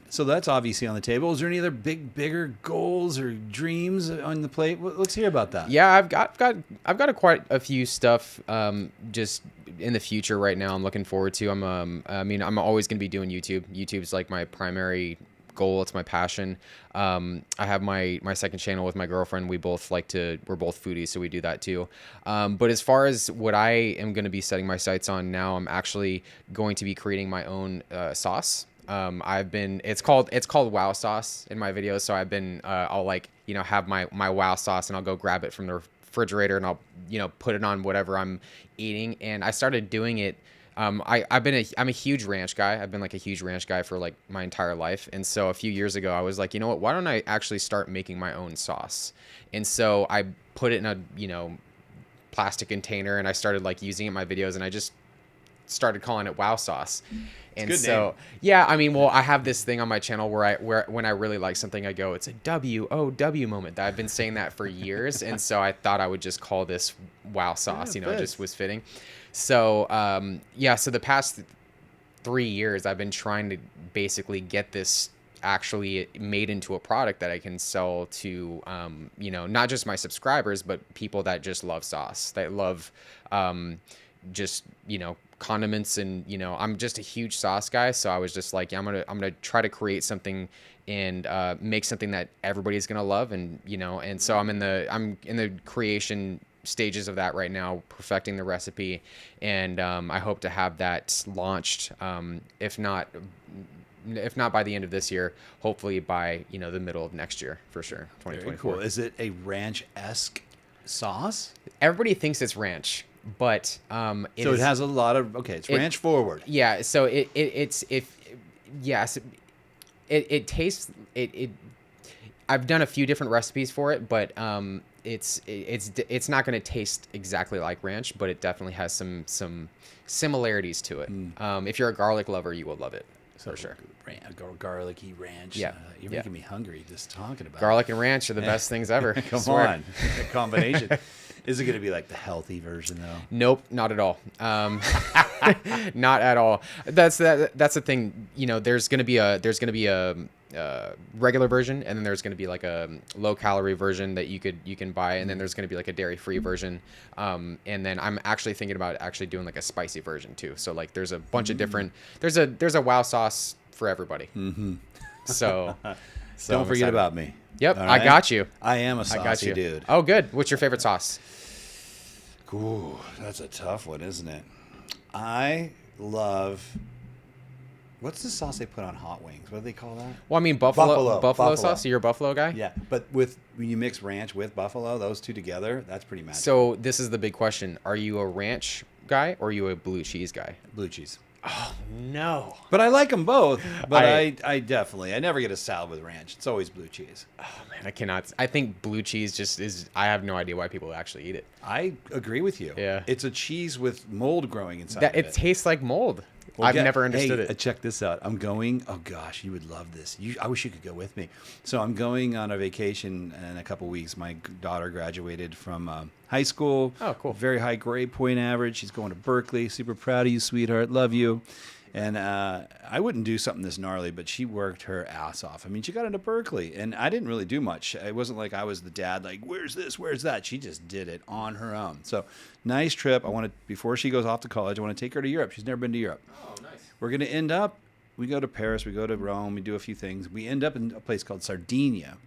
So that's obviously on the table. Is there any other bigger goals or dreams on the plate? Let's hear about that. Yeah, I've got quite a few stuff just in the future right now. I'm looking forward to. I'm always going to be doing YouTube. YouTube's like my primary goal. It's my passion. I have my second channel with my girlfriend. We're both foodies, so we do that too. But as far as what I am going to be setting my sights on now, I'm actually going to be creating my own sauce. It's called Wow Sauce in my videos. So I'll have my Wow Sauce and I'll go grab it from the refrigerator and I'll, put it on whatever I'm eating. And I started doing it. I'm a huge ranch guy. I've been like a huge ranch guy for like my entire life. And so a few years ago I was like, you know what, why don't I actually start making my own sauce? And so I put it in a, plastic container and I started like using it in my videos and I just started calling it Wow Sauce. And so, name. Yeah, I have this thing on my channel where when I really like something, I go, it's a WOW moment. I've been saying that for years. And so I thought I would just call this Wow Sauce, it just was fitting. So, so the past 3 years, I've been trying to basically get this actually made into a product that I can sell to, not just my subscribers, but people that just love sauce, that love, condiments. And I'm just a huge sauce guy, so I was just like, I'm gonna try to create something and make something that everybody's gonna love. And and so I'm in the creation stages of that right now, perfecting the recipe, and I hope to have that launched, if not by the end of this year, hopefully by the middle of next year for sure. 2024. Very cool. Is it a ranch-esque sauce? Everybody thinks it's ranch. But it has a lot of it's ranch forward. Yeah, so it tastes it. I've done a few different recipes for it, but it's not going to taste exactly like ranch, but it definitely has some similarities to it. If you're a garlic lover, you will love it for sure. Garlicky ranch. Yeah, you're making me hungry just talking about garlic and ranch are the best things ever. Come on, the combination. Is it going to be like the healthy version though? Nope, not at all. Not at all. That's the thing. There's going to be a regular version, and then there's going to be like a low calorie version that you can buy, and then there's going to be like a dairy free version. And then I'm actually thinking about actually doing like a spicy version too. So like there's a bunch of different. There's a Wow Sauce for everybody. Mm-hmm. So don't forget about me. Yep, right? I got you. I am a saucy dude. Oh, good. What's your favorite sauce? Ooh, that's a tough one, isn't it? I love... What's the sauce they put on hot wings? What do they call that? Well, buffalo sauce. So you're a buffalo guy? Yeah, but when you mix ranch with buffalo, those two together, that's pretty magical. So this is the big question. Are you a ranch guy or are you a blue cheese guy? Blue cheese. Oh, no. But I like them both. But I definitely, I never get a salad with ranch. It's always blue cheese. Oh, man, I cannot. I think blue cheese just is, I have no idea why people actually eat it. I agree with you. Yeah. It's a cheese with mold growing inside of it. It tastes like mold. Well, I've never understood it. Check this out. I'm going, oh gosh, you would love this. I wish you could go with me. So I'm going on a vacation in a couple weeks. My daughter graduated from high school. Oh, cool. Very high grade point average. She's going to Berkeley. Super proud of you, sweetheart. Love you. And I wouldn't do something this gnarly, but she worked her ass off. I mean, she got into Berkeley, and I didn't really do much. It wasn't like I was the dad, like, where's this, where's that? She just did it on her own. So, nice trip. Before she goes off to college, I want to take her to Europe. She's never been to Europe. Oh, nice. We're going to end up, we go to Paris, we go to Rome, we do a few things. We end up in a place called Sardinia.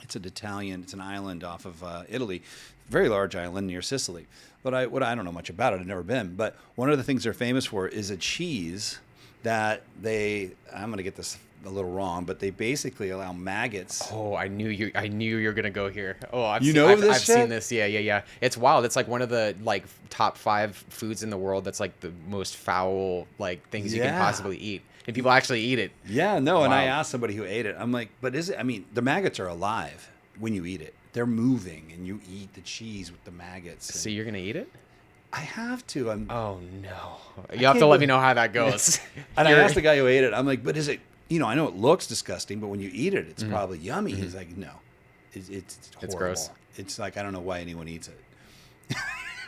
It's an island off of Italy, very large island near Sicily. But I don't know much about it. I've never been. But one of the things they're famous for is a cheese that I'm going to get this a little wrong, but they basically allow maggots. Oh, I knew you were going to go here. Oh, I've seen this. Yeah. It's wild. It's like one of the like top 5 foods in the world. That's like the most foul like things you can possibly eat. And people actually eat it. Yeah, no. Wow. And I asked somebody who ate it. I'm like, but is it? I mean, the maggots are alive. when you eat it. They're moving, and you eat the cheese with the maggots. So you're gonna eat it? I have to. Oh no! You have to let me know how that goes. And I asked the guy who ate it. I'm like, but is it? I know it looks disgusting, but when you eat it, it's probably yummy. He's like, no, it's horrible. It's gross. It's like I don't know why anyone eats it.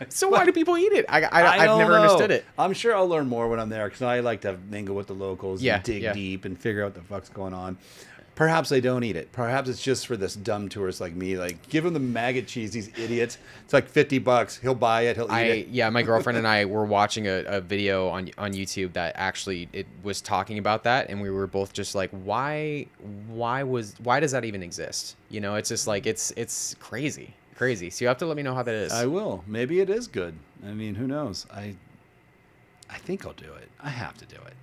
So why do people eat it? I've don't never know. understood it. I'm sure I'll learn more when I'm there because I like to mingle with the locals and dig yeah. deep and figure out what the fuck's going on. Perhaps they don't eat it. Perhaps it's just for this dumb tourist like me. Like, give him the maggot cheese, these idiots. It's like $50. He'll buy it. He'll eat it. Yeah, my girlfriend and I were watching a video on YouTube that actually it was talking about that, and we were both just like, why does that even exist? It's just like it's crazy. So you have to let me know how that is. I will. Maybe it is good. I mean, who knows? I think I'll do it. I have to do it.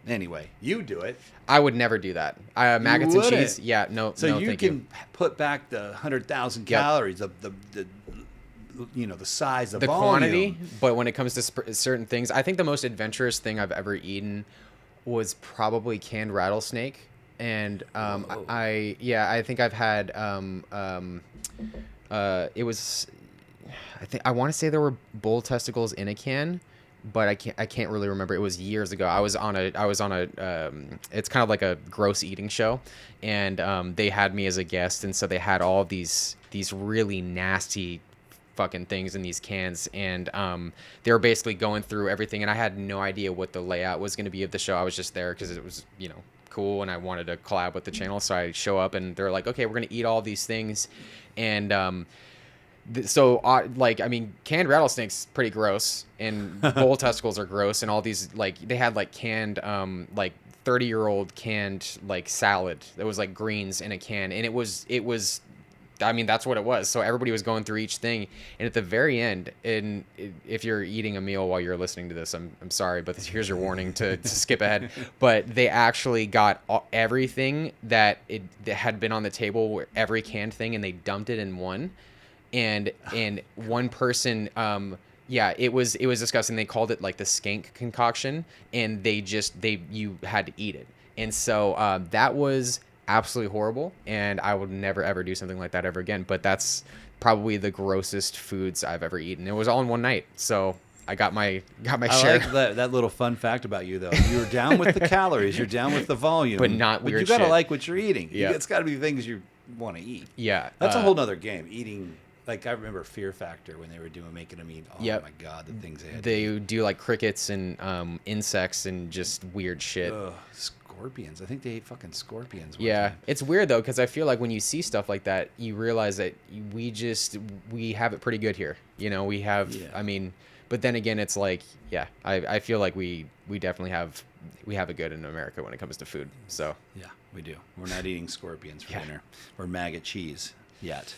Anyway, you do it. I would never do that. Maggots and cheese. Yeah, no. So no, you thank can put back the 100,000 calories of the size, the volume. Quantity. But when it comes to certain things, I think the most adventurous thing I've ever eaten was probably canned rattlesnake. And I think I've had it was, I want to say there were bull testicles in a can. But I can't really remember. It was years ago. I was on a it's kind of like a gross eating show, and they had me as a guest, and so they had all these really nasty fucking things in these cans, and they were basically going through everything, and I had no idea what the layout was going to be of the show. I was just there because it was cool, and I wanted to collab with the channel, so I show up, and they're like, okay, we're going to eat all these things, and so canned rattlesnakes pretty gross, and bull testicles are gross, and all these they had canned 30-year-old canned salad that was like greens in a can, and it was that's what it was. So everybody was going through each thing, and at the very end, and if you're eating a meal while you're listening to this, I'm sorry, but here's your warning to skip ahead. But they actually got everything that had been on the table, every canned thing, and they dumped it in one. And one person, it was disgusting. They called it the skank concoction, and you had to eat it. And so that was absolutely horrible, and I would never ever do something like that ever again. But that's probably the grossest foods I've ever eaten. It was all in one night, so I got my share. I like that little fun fact about you, though. You're down with the calories, you're down with the volume, but not weird. But you gotta shit. like what you're eating. Yeah, it's got to be things you want to eat. Yeah, that's a whole nother game. Eating. I remember Fear Factor when they were making them eat. Oh yep. my god, the things they had. They do crickets and insects and just weird shit. Ugh, scorpions. I think they ate fucking scorpions. Yeah, time. it's weird though, because I feel like when you see stuff like that, you realize that we have it pretty good here. We have. Yeah. I mean, but then again, it's I feel like we definitely have it good in America when it comes to food. So yeah, we do. We're not eating scorpions for dinner or maggot cheese yet.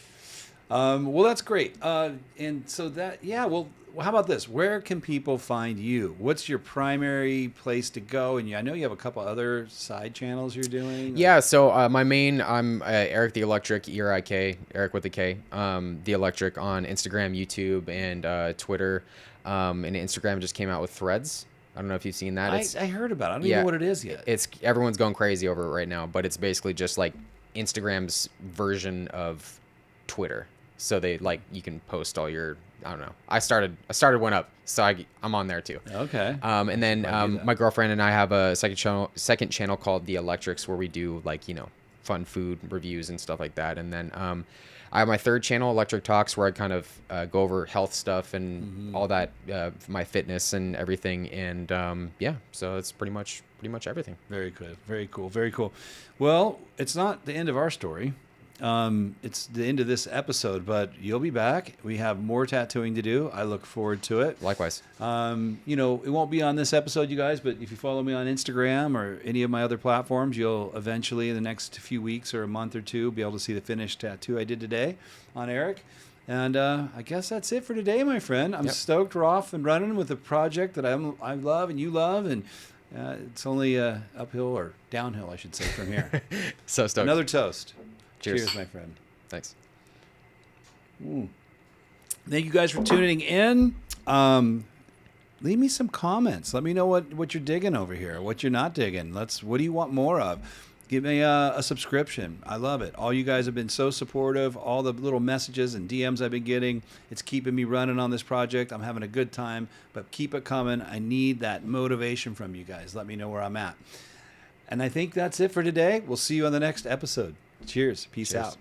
Well, that's great. And so well, how about this? Where can people find you? What's your primary place to go? And I know you have a couple other side channels you're doing. Yeah. So my main, I'm Erik The Electric, ERIK, Erik with a K. The Electric on Instagram, YouTube, and Twitter. And Instagram just came out with Threads. I don't know if you've seen that. I heard about it. I don't even know what it is yet. Everyone's going crazy over it right now, but it's basically just Instagram's version of Twitter. So they you can post all your, I don't know. I started one up, so I'm on there too. Okay. And then my girlfriend and I have a second channel called The Electrics, where we do fun food reviews and stuff like that. And then I have my third channel, Electric Talks, where I kind of go over health stuff and all that, my fitness and everything. And so it's pretty much everything. Very good. Very cool. Very cool. Well, it's not the end of our story. It's the end of this episode, but you'll be back. We have more tattooing to do. I look forward to it. Likewise. It won't be on this episode, you guys, but if you follow me on Instagram or any of my other platforms, you'll eventually, in the next few weeks or a month or two, be able to see the finished tattoo I did today on Erik. And I guess that's it for today, my friend. I'm stoked we're off and running with a project that I love and you love, and it's only uphill or downhill, I should say, from here. So stoked. Another toast. Cheers, my friend. Thanks. Thank you guys for tuning in. Leave me some comments. Let me know what you're digging over here, what you're not digging. What do you want more of? Give me a subscription. I love it. All you guys have been so supportive. All the little messages and DMs I've been getting, it's keeping me running on this project. I'm having a good time, but keep it coming. I need that motivation from you guys. Let me know where I'm at. And I think that's it for today. We'll see you on the next episode. Cheers. Peace out.